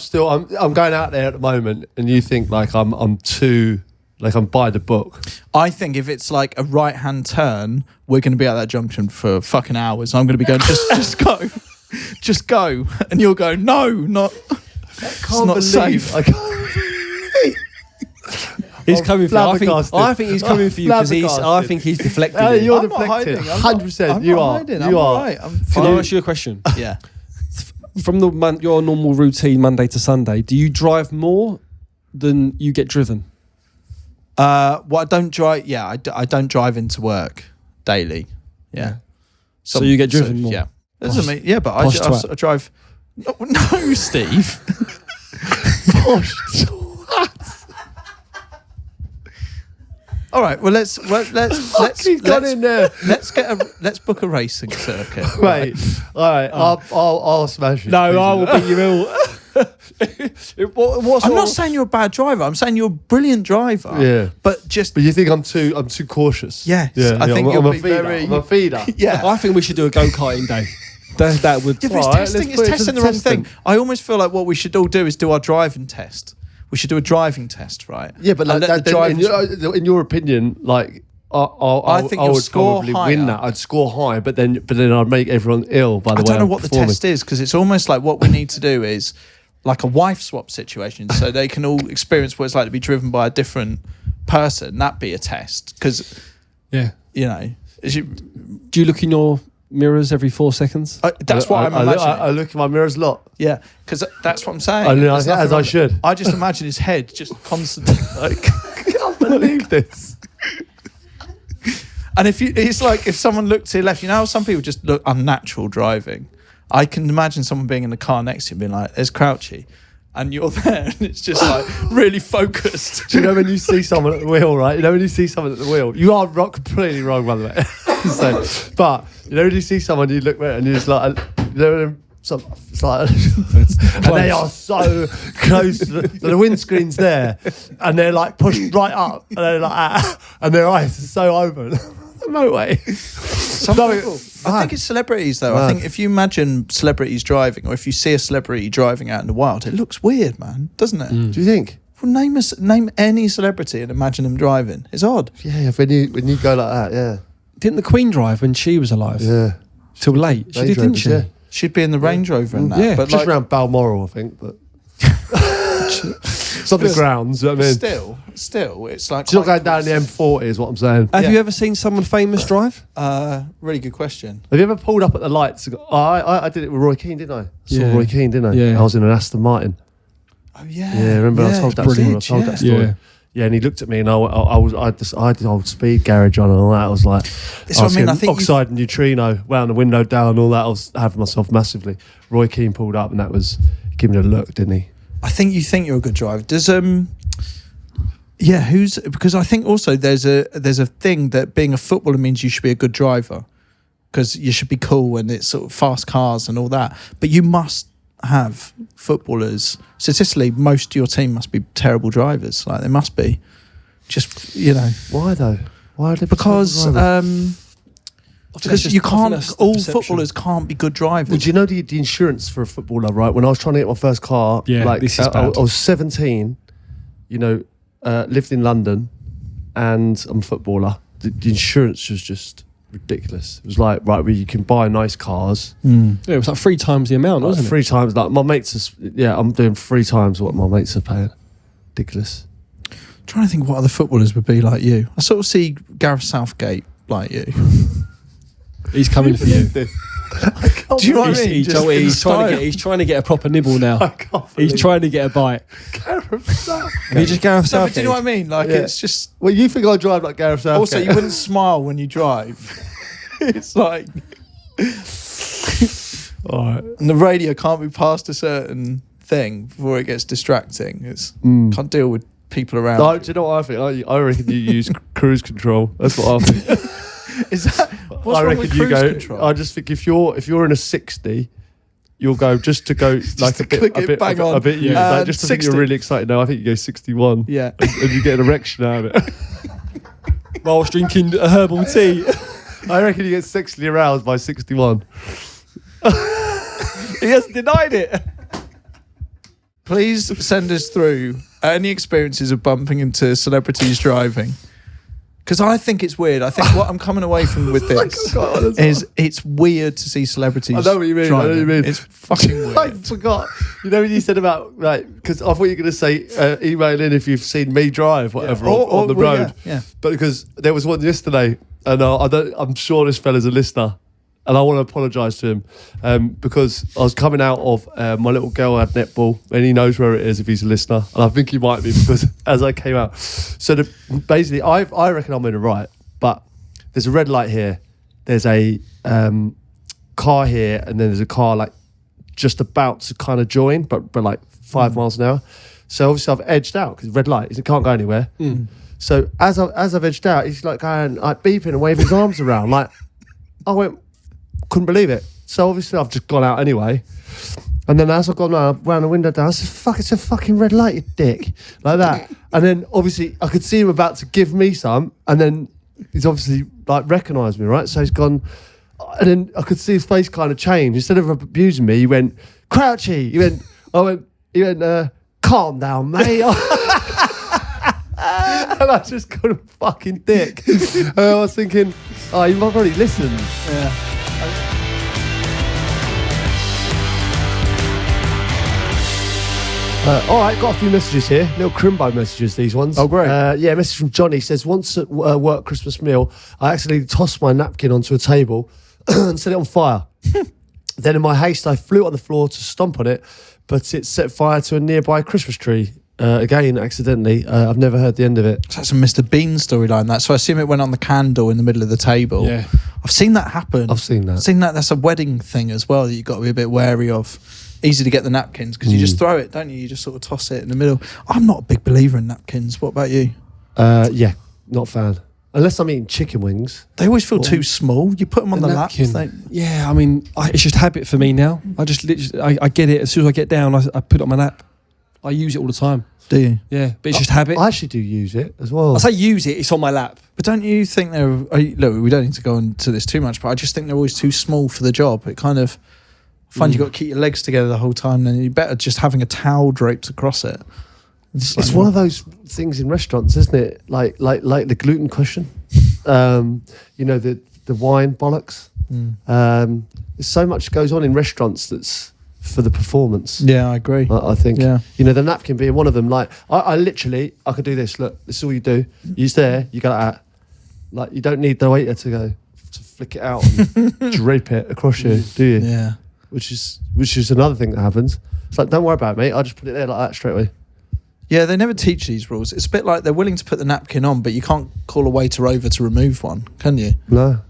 going out there at the moment, and you think like I'm too. Like I'm by the book. I think if it's like a right-hand turn, we're going to be at that junction for fucking hours. I'm going to be going, just go, and you'll go, no, not. It's not safe. I can't believe. He's coming for you. Flabbergasted. I think he's coming for you because I think he's deflecting. Hey, it. you're I'm not deflecting. hiding. 100%. You are. You are. Right. Can I ask you a question? Yeah. From your normal routine Monday to Sunday, do you drive more than you get driven? Well, I don't drive. Yeah, I don't drive into work daily. Yeah. So you get driven more? Yeah. Doesn't mean. Yeah, but I drive. No, Steve. Posh. All right. Well, let's He's gone in there. let's book a racing circuit. Right. All right. I'll smash it. No, I will beat you ill. I'm not saying you're a bad driver. I'm saying you're a brilliant driver. Yeah. But you think I'm too cautious? Yes. Yeah. I think I'm you'll a be feeder. very. I'm a feeder. Yeah. I think we should do a go-karting day. That would. Yeah, but it's testing the wrong thing. I almost feel like what we should all do is do our driving test. We should do a driving test, right? Yeah, but like in your opinion, like I think I would probably win that. I'd score high, but then I'd make everyone ill. By the way, I don't know what the test is, because it's almost like what we need to do is like a wife swap situation, so they can all experience what it's like to be driven by a different person. That'd be a test, because do you look in your mirrors every 4 seconds? That's what I'm imagining. I look in my mirrors a lot. Yeah, because that's what I'm saying. As I should. I just imagine his head just constantly like. I can't believe this. And it's like if someone looked to your left, you know how some people just look unnatural driving. I can imagine someone being in the car next to you and being like, "There's Crouchy," and you're there, and it's just like really focused. Do you know when you see someone at the wheel, right? You know when you see someone at the wheel, you are completely wrong, by the way. But you know when you see someone, you look and you're just like, it's like, and they are so close. The windscreen's there, and they're like pushed right up, and they're like, and their eyes are so open. The motorway. I think it's celebrities though. I think if you imagine celebrities driving, or if you see a celebrity driving out in the wild, it looks weird, man, doesn't it? Do you think? Well, name any celebrity and imagine them driving. It's odd. Yeah, when you go like that, yeah. Didn't the Queen drive when she was alive? Yeah. Till late. She did, didn't she? Yeah. She'd be in the Range Rover and that. Yeah. But just around Balmoral, I think, but it's on the grounds, you know what I mean? Still, it's like She's not going down the M40 is what I'm saying. Have you ever seen someone famous drive? Really good question. Have you ever pulled up at the lights? I did it with Roy Keane, didn't I? Saw Roy Keane, didn't I? Yeah. I was in an Aston Martin. Oh yeah. Yeah, remember I told that story. Yeah. Yeah, and he looked at me, and I had the old speed garage on and all that. I was like, That's what I mean. I think oxide and neutrino, wound the window down, all that. I was having myself massively. Roy Keane pulled up, and that was giving it a look, didn't he? I think you think you're a good driver. Does because I think also there's a thing that being a footballer means you should be a good driver, because you should be cool and it's sort of fast cars and all that. But you must have footballers. Statistically, most of your team must be terrible drivers. Like they must be. Just Why though? Why are they Because you can't. All perception. footballers can't be good drivers. Would you know the insurance for a footballer, right? When I was trying to get my first car, this is I bad. was 17, lived in London, and I'm a footballer. The insurance was just ridiculous. It was like, right, where you can buy nice cars. Yeah, it was like 3 times the amount, wasn't it? 3 times, like my mates I'm doing 3 times what my mates are paying. Ridiculous. I'm trying to think what other footballers would be like you. I sort of see Gareth Southgate like you. He's coming for you. Do you know what I mean? He's trying to get a proper nibble now. He's trying to get a bite. Gareth Southgate. He just Gareth No, Southgate. but do you know what I mean? Like, it's just... Well, you think I drive like Gareth Southgate? Also, you wouldn't smile when you drive. It's like... All right. And the radio can't be past a certain thing before it gets distracting. It's can't deal with people around. No, do you know what I think? I reckon you use cruise control. That's what I think. Is that... What's I wrong reckon with you cruise go. control? I just think if you're in a 60, you'll go just to go like to a bit, click a it bit, bang a on. bit. Yeah. Like, just to think you're 60. really excited. No, I think you go 61. Yeah. and you get an erection out of it. Whilst drinking a herbal tea. I reckon you get sexually aroused by 61. He has denied it. Please send us through any experiences of bumping into celebrities driving. Because I think it's weird. I think what I'm coming away from with this is it's weird to see celebrities I know what you mean. driving. I know what you mean. It's fucking weird. I forgot. You know when you said about because I thought you were going to say email in if you've seen me drive, whatever, on the well, road. yeah. But because there was one yesterday, and I'm sure this fella's a listener, and I want to apologise to him because I was coming out of my little girl had netball, and he knows where it is if he's a listener, and I think he might be because as I came out, so basically I reckon I'm in the right, but there's a red light here, there's a car here, and then there's a car like just about to kind of join, but like 5 miles an hour. So obviously I've edged out because red light, it can't go anywhere. So as I've edged out, he's like going like beeping and waving his arms around, like I couldn't believe it. So obviously I've just gone out anyway. And then as I've gone round the window down, I said, fuck, it's a fucking red light, you dick. Like that. And then obviously I could see him about to give me some, and then he's obviously like recognised me, right? So he's gone, and then I could see his face kind of change. Instead of abusing me, he went, Crouchy. He went, calm down, mate. And I just got a fucking dick. And I was thinking, oh, you might already listen. Yeah. All right, got a few messages here. Little Crimbo messages, these ones. Oh, great. Yeah, message from Johnny says, once at work Christmas meal, I accidentally tossed my napkin onto a table and set it on fire. Then in my haste, I flew on the floor to stomp on it, but it set fire to a nearby Christmas tree. Again, accidentally. I've never heard the end of it. So that's a Mr. Bean storyline, that. So I assume it went on the candle in the middle of the table. Yeah. I've seen that happen. I've seen that. I've seen that. That's a wedding thing as well that you've got to be a bit wary of. Easy to get the napkins because you just throw it, don't you? You just sort of toss it in the middle. I'm not a big believer in napkins. What about you? Yeah, not a fan. Unless I'm eating chicken wings. They always feel too small. You put them on the lap. Yeah, I mean, it's just habit for me now. I just literally, I get it. As soon as I get down, I put it on my lap. I use it all the time. Do you? Yeah, but it's just habit. I actually do use it as well. I say use it, it's on my lap. But don't you think look, we don't need to go into this too much, but I just think they're always too small for the job. It kind of, I find you've got to keep your legs together the whole time, then you're better just having a towel draped across it. It's one of those things in restaurants, isn't it? Like the gluten question. The wine bollocks. There's so much goes on in restaurants that's for the performance. Yeah, I agree. I think. Yeah. The napkin being one of them. Like I literally, I could do this. Look, this is all you do. You're there. You go like that. Like you don't need the waiter to flick it out and drape it across you, do you? Yeah. Which is another thing that happens. It's like, don't worry about it, mate. I'll just put it there like that straight away. Yeah, they never teach these rules. It's a bit like they're willing to put the napkin on, but you can't call a waiter over to remove one, can you? No.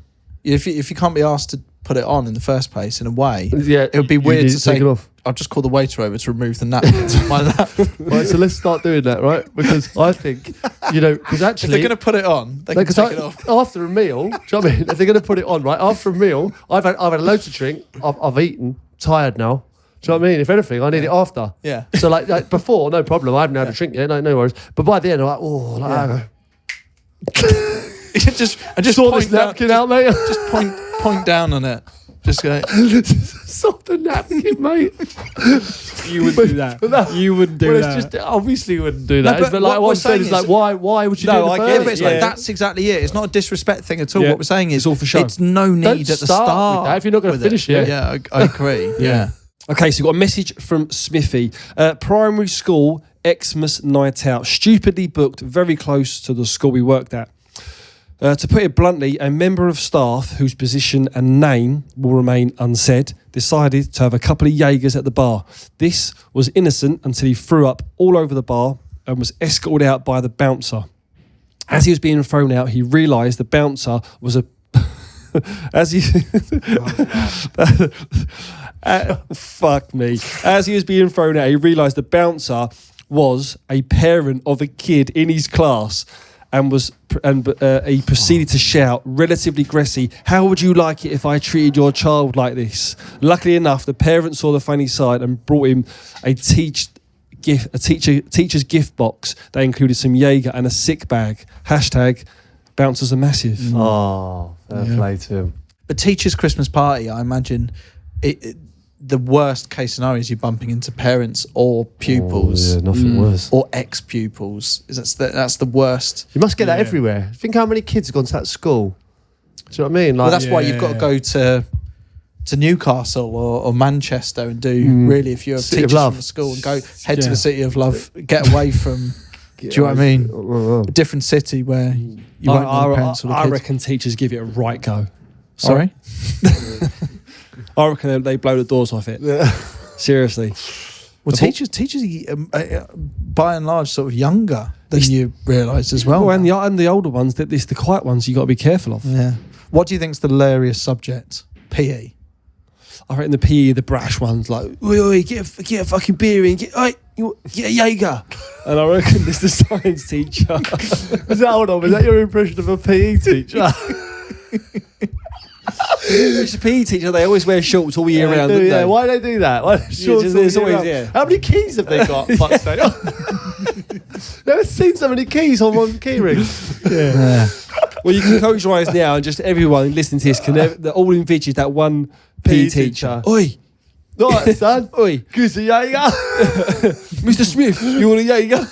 If you can't be asked to put it on in the first place, in a way, yeah, it would be weird to say, it off. I'll just call the waiter over to remove the napkins from my lap. Right, so let's start doing that, right? Because I think, because actually... If they're going to put it on, they can take it off. After a meal, do you know what I mean? If they're going to put it on, right? After a meal, I've had loads of drink, I've eaten, tired now. Do you know what I mean? If anything, I need it after. Yeah. So like before, no problem. I haven't had a drink yet, no worries. But by the end, I'm like, oh, like just Saw point this napkin out, mate. Just point down on it. Just go. Saw the napkin, mate. You wouldn't do that. You wouldn't do Well, that. it's just obviously you wouldn't do that. No, but like what I'm saying is like, why would you do the I get burger? it, But it's like, yeah. that's exactly it. It's not a disrespect thing at all. Yeah. What we're saying is It's all for show. It's no need Don't at the start start. with that if you're not going to with finish it. Yeah, I agree. Yeah. Okay, so we've got a message from Smithy. Primary school Xmas night out, stupidly booked very close to the school we worked at. To put it bluntly, a member of staff whose position and name will remain unsaid decided to have a couple of Jaegers at the bar. This was innocent until he threw up all over the bar and was escorted out by the bouncer. As he was being thrown out, he realised the bouncer was a... fuck me. As he was being thrown out, he realised the bouncer was a parent of a kid in his class and he proceeded to shout, relatively aggressively, "How would you like it if I treated your child like this?" Luckily enough, the parent saw the funny side and brought him a teacher's gift box that included some Jaeger and a sick bag. # bouncers are massive. Oh, fair play to him. But teacher's Christmas party, I imagine the worst case scenario is you're bumping into parents or pupils. Oh, yeah, nothing worse. Or ex-pupils. That's the worst. You must get that everywhere. Think how many kids have gone to that school. Do you know what I mean? Like, Well, that's why you've got to go to Newcastle or Manchester and do really, if you're a City of teacher Love. from the school, and go head to the City of Love, get away from. Do you know what I mean? A different city where you won't know the parents or the I kids. reckon teachers give it a right go. Sorry? I reckon they blow the doors off it. Seriously. Well, teachers by and large sort of younger than you realise as well. Oh, and the older ones, it's the quiet ones you got to be careful of. Yeah. What do you think's the hilarious subject? PE. I reckon the PE, the brash ones, like, oi, get a fucking beer in, get a Jaeger. And I reckon this the science teacher. Hold on, was that your impression of a PE teacher? It's a PE teacher, they always wear shorts all year round, don't they? Why do they do that? Why there's always. How many keys have they got? Fuck's sake. Never seen so many keys on one key ring. Yeah. Well, you can close your eyes now and just everyone listening to this they're all envisage that one PE teacher. Oi! Right, son. Oi! Goose a Jaeger. Mr. Smith, you want a Jaeger?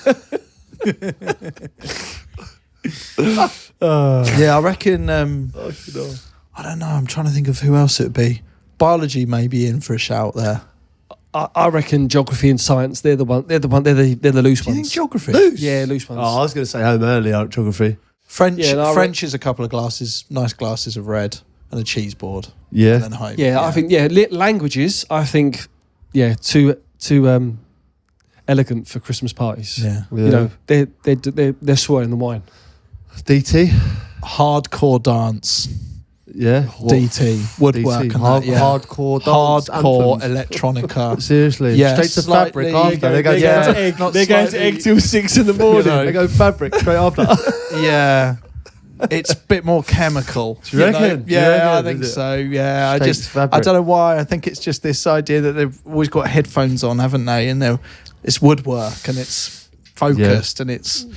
Yeah, I reckon. I don't know. I'm trying to think of who else it would be. Biology may be in for a shout there. I reckon geography and science. They're the loose Do you ones. think geography? Yeah, loose ones. Oh, I was going to say home earlier, geography. French. Yeah, no, French is a couple of nice glasses of red and a cheese board. Yeah. And then home. Yeah, I think languages. I think too elegant for Christmas parties. Yeah. You know, they're swirling the wine. DT. Hardcore dance. Yeah. DT. Woodwork. DT. And that, yeah. Hardcore dance Hardcore anthems. electronica. Seriously. Yeah, Straight to slightly- fabric after. They go Yeah. to egg. They're going to egg till 6 in the morning. They go fabric straight after. Yeah. It's a bit more chemical. Do you reckon? Do you Yeah, reckon? I think Is it? so. Yeah, Straight to I fabric. don't know why. I think it's just this idea that they've always got headphones on, haven't they? And it's woodwork and it's focused and it's,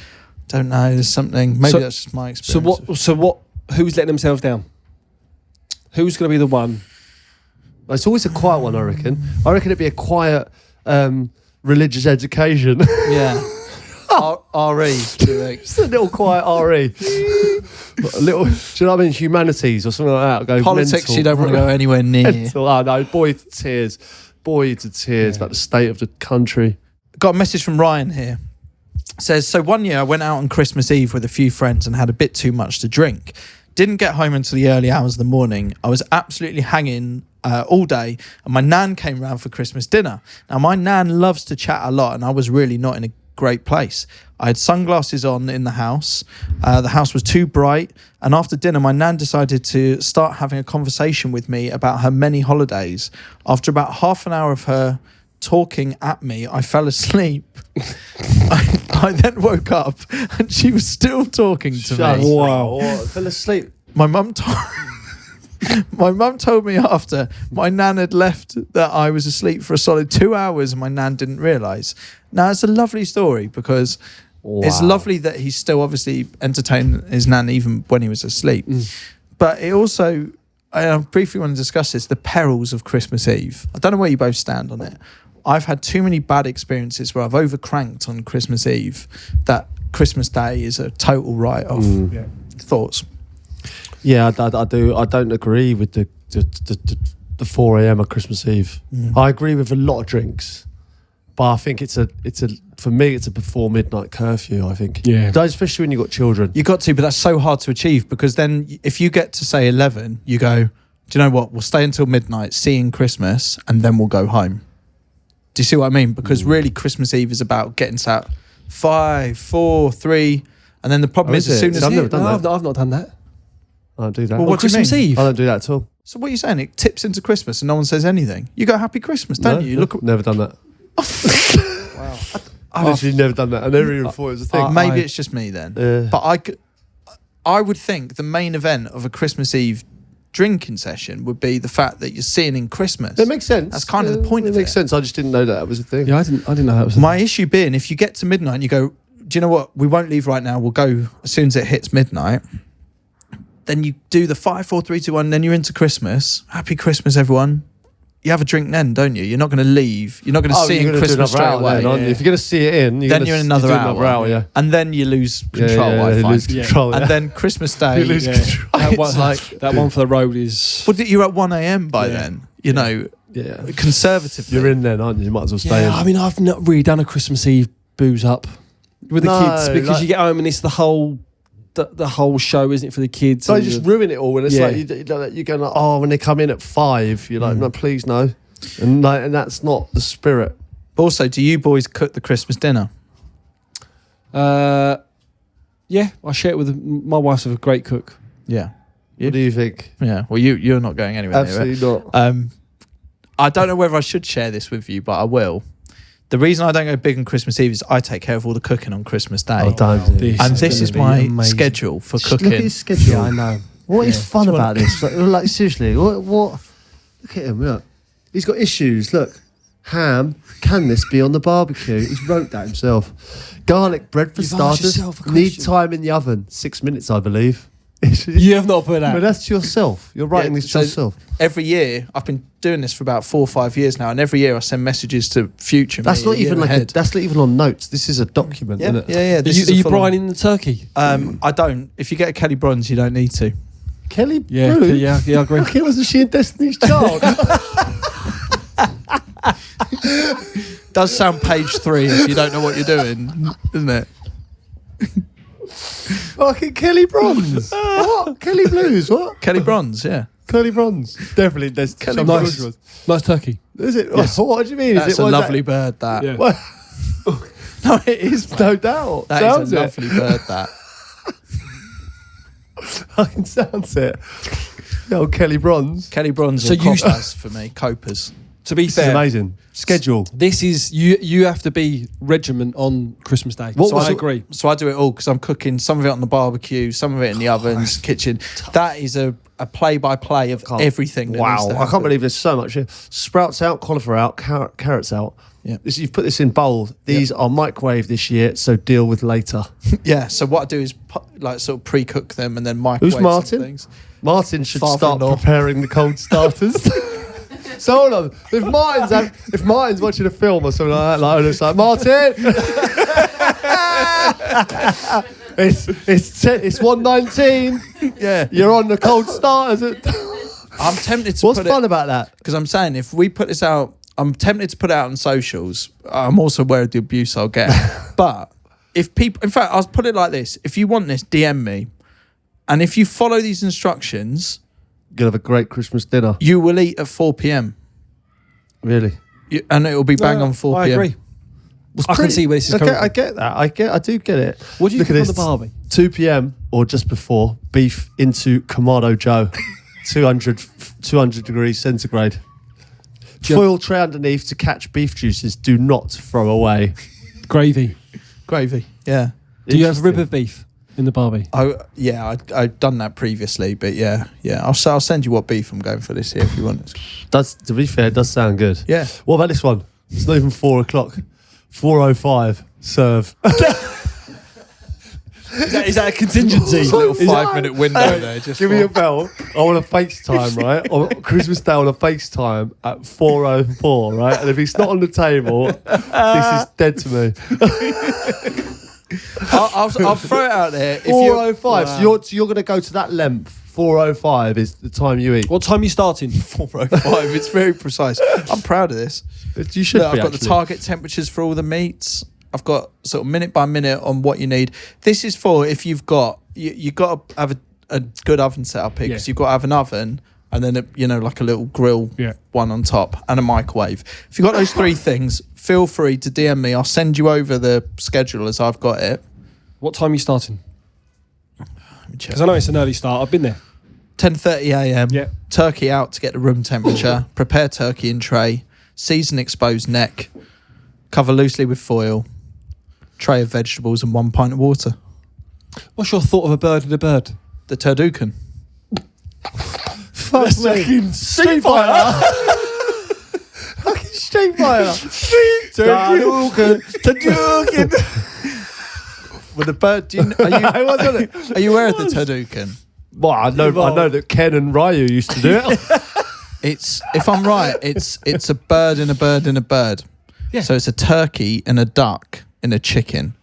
don't know, there's something. Maybe that's just my experience. So what? Who's letting themselves down? Who's going to be the one? It's always a quiet one, I reckon. I reckon it'd be a quiet religious education. Yeah. RE. Just a little quiet RE. A little, do you know what I mean? Humanities or something like that. Go Politics, mental. you don't want to go anywhere near. Mental. Oh no, boy to tears. Boy to tears about the state of the country. Got a message from Ryan here. Says, so one year I went out on Christmas Eve with a few friends and had a bit too much to drink. Didn't get home until the early hours of the morning. I was absolutely hanging all day and my nan came round for Christmas dinner. Now my nan loves to chat a lot and I was really not in a great place. I had sunglasses on in the house. The house was too bright. And after dinner, my nan decided to start having a conversation with me about her many holidays. After about half an hour of her talking at me, I fell asleep. I then woke up and she was still talking to me. Wow. I fell asleep. My mum told me after my nan had left that I was asleep for a solid 2 hours and my nan didn't realise. Now, it's a lovely story because It's lovely that he's still obviously entertaining his nan even when he was asleep. But it also, I briefly want to discuss this, the perils of Christmas Eve. I don't know where you both stand on it. I've had too many bad experiences where I've overcranked on Christmas Eve that Christmas Day is a total write-off. Thoughts? Yeah, I do. I don't agree with the 4 a.m. on Christmas Eve. I agree with a lot of drinks, but I think it's a for me it's a before midnight curfew. I think, especially when you've got children. You got to, but that's so hard to achieve because then if you get to say 11, you go, do you know what? We'll stay until midnight, seeing Christmas, and then we'll go home. Do you see what I mean? Because really, Christmas Eve is about getting to 5, 4, 3, and then the problem is as soon as I've not done that. I don't do that. Well, what do you Christmas mean? Eve? I don't do that at all. So what are you saying? It tips into Christmas and no one says anything. You go Happy Christmas, don't you? Look, never done that. Wow. I've literally never done that. I never even thought it was a thing. maybe it's just me then. But I would think the main event of a Christmas Eve drinking session would be the fact that you're seeing in Christmas. That makes sense. That's kind of the point of it. It makes sense. I just didn't know that was a thing. Yeah, I didn't know that was a My issue being, if you get to midnight and you go, do you know what? We won't leave right now. We'll go as soon as it hits midnight. Then you do the 5, 4, 3, 2, 1. Then you're into Christmas. Happy Christmas, everyone. You have a drink then, don't you? You're not going to leave. You're not going to see in Christmas straight away. If you're going to see it in, then you're in another hour. Yeah. And then you lose control. I find. Lose control. And then Christmas Day, you lose control. that one for the road is. Well, you're at 1 a.m. by then. You know, conservatively. You're in then, aren't you? You might as well stay in. I mean, I've not really done a Christmas Eve booze up with the kids because you get home and it's the whole show, isn't it, for the kids? So you just ruin it all, and it's like you're going like, oh, when they come in at 5, you're like, no, please no, and that's not the spirit. But also, do you boys cook the Christmas dinner? Yeah, I share it with my wife's a great cook. Yeah. What do you think? Yeah. Well, you're not going anywhere. Absolutely not. not. I don't know whether I should share this with you, but I will. The reason I don't go big on Christmas Eve is I take care of all the cooking on Christmas Day. Oh, don't. And this is my schedule for cooking. Look at his schedule. Yeah, I know. What is fun about this? Like seriously, what? Look at him. Look, he's got issues. Look, ham. Can this be on the barbecue? He's wrote that himself. Garlic bread for starters. Need time in the oven. 6 minutes, I believe. You have not put that. But that's to yourself. You're writing this to yourself. Every year, I've been doing this for about 4 or 5 years now, and every year I send messages to future. That's not even that's not even on notes. This is a document, isn't it? Yeah. Are you brining the turkey? I don't. If you get a Kelly Bronze, you don't need to. Kelly, yeah, I agree. Okay, wasn't she in Destiny's Child? Does sound page 3 if you don't know what you're doing, isn't it? Fucking Kelly Bronze. What? Kelly Blues? What? Kelly Bronze, yeah. Kelly Bronze. Definitely. There's Kelly Bronze. Nice turkey. Is it? Yes. What do you mean? That's a lovely bird, that. Yeah. No, it is. No doubt. That sounds is a lovely bird, that. Fucking sounds it. The old Kelly Bronze. Kelly Bronze So or Coppers for me. Copers. To be This fair, is amazing. Schedule. this is you have to be regiment on Christmas Day. What So was I it- agree. So I do it all because I'm cooking some of it on the barbecue, some of it in the ovens, kitchen. That is a play-by-play of everything. That needs to Wow. I happen. can't believe there's so much here. Sprouts out, cauliflower out, carrots out. Yeah. You've put this in bold. These are microwave this year, so deal with later. Yeah. So what I do is sort of pre-cook them and then microwave Who's Martin? some things. Martin should start Father-in-law. preparing the cold starters. So hold on. If Martin's watching a film or something like that, it's like Martin. it's 1:19. Yeah. You're on the cold starters. I'm tempted to What's put fun it about that? because I'm saying if we put this out, I'm tempted to put it out on socials. I'm also aware of the abuse I'll get. But if people, in fact, I'll put it like this: if you want this, DM me, and if you follow these instructions, You're gonna have a great Christmas dinner. you will eat at 4 p.m. Really? And it will be bang on 4 I p.m. agree. I can see where this is Okay, coming I get that. I do get it. What do you Look think at on the this. barbie? 2 p.m. or just before, beef into Kamado Joe, 200 degrees centigrade. Foil tray underneath to catch beef juices. Do not throw away. Gravy. Gravy. Yeah. Do you have rib of beef in the barbie? I've done that previously, but yeah. I'll send you what beef I'm going for this year if you want. To be fair, it does sound good. Yeah. What about this one? It's not even 4 o'clock. 4:05. Serve. Is that a contingency? Little 5-minute window there. Just Give me a bell. I want a FaceTime, right? On Christmas Day, I want a FaceTime at 4:04, right? And if it's not on the table, this is dead to me. I'll throw it out there. 4:05. So you're going to go to that length. 4:05 is the time you eat. What time are you starting? 4:05. It's very precise. I'm proud of this. You should. I've got the target temperatures for all the meats. I've got sort of minute by minute on what you need. This is for if you've got you got to have a good oven set up here because you've got to have an oven and then like a little grill one on top and a microwave. If you've got those three things, feel free to DM me. I'll send you over the schedule as I've got it. What time are you starting? Because I know it's an early start. I've been there. 10:30 a.m. Yeah. Turkey out to get the room temperature. Prepare turkey in tray. Season exposed neck. Cover loosely with foil. Tray of vegetables and 1 pint of water. What's your thought of a bird and a bird? The turducken. Fuck me. Street Fighter. Fucking Street Fighter. Turducken. With the bird, are you aware of the turducken? Well, I know that Ken and Ryu used to do it. It's, if I'm right, it's a bird and a bird and a bird. Yeah. So it's a turkey and a duck and a chicken.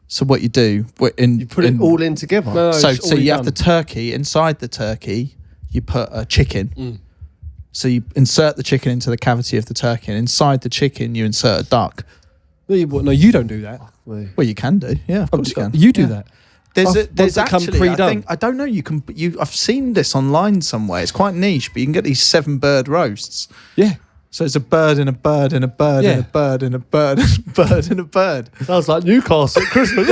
So what you do, you put it all in together. No, so you have the turkey. Inside the turkey, you put a chicken. Mm. So you insert the chicken into the cavity of the turkey, and inside the chicken, you insert a duck. No, you don't do that. Well, you can do. Yeah, of course you can. You do that. There's come actually, pre-done. I don't know. I've seen this online somewhere. It's quite niche, but you can get these 7 bird roasts. Yeah. So it's a bird and a bird and a bird and a bird and a bird and a bird and a bird. Sounds like Newcastle at Christmas.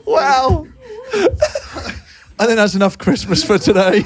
Wow. I think that's enough Christmas for today.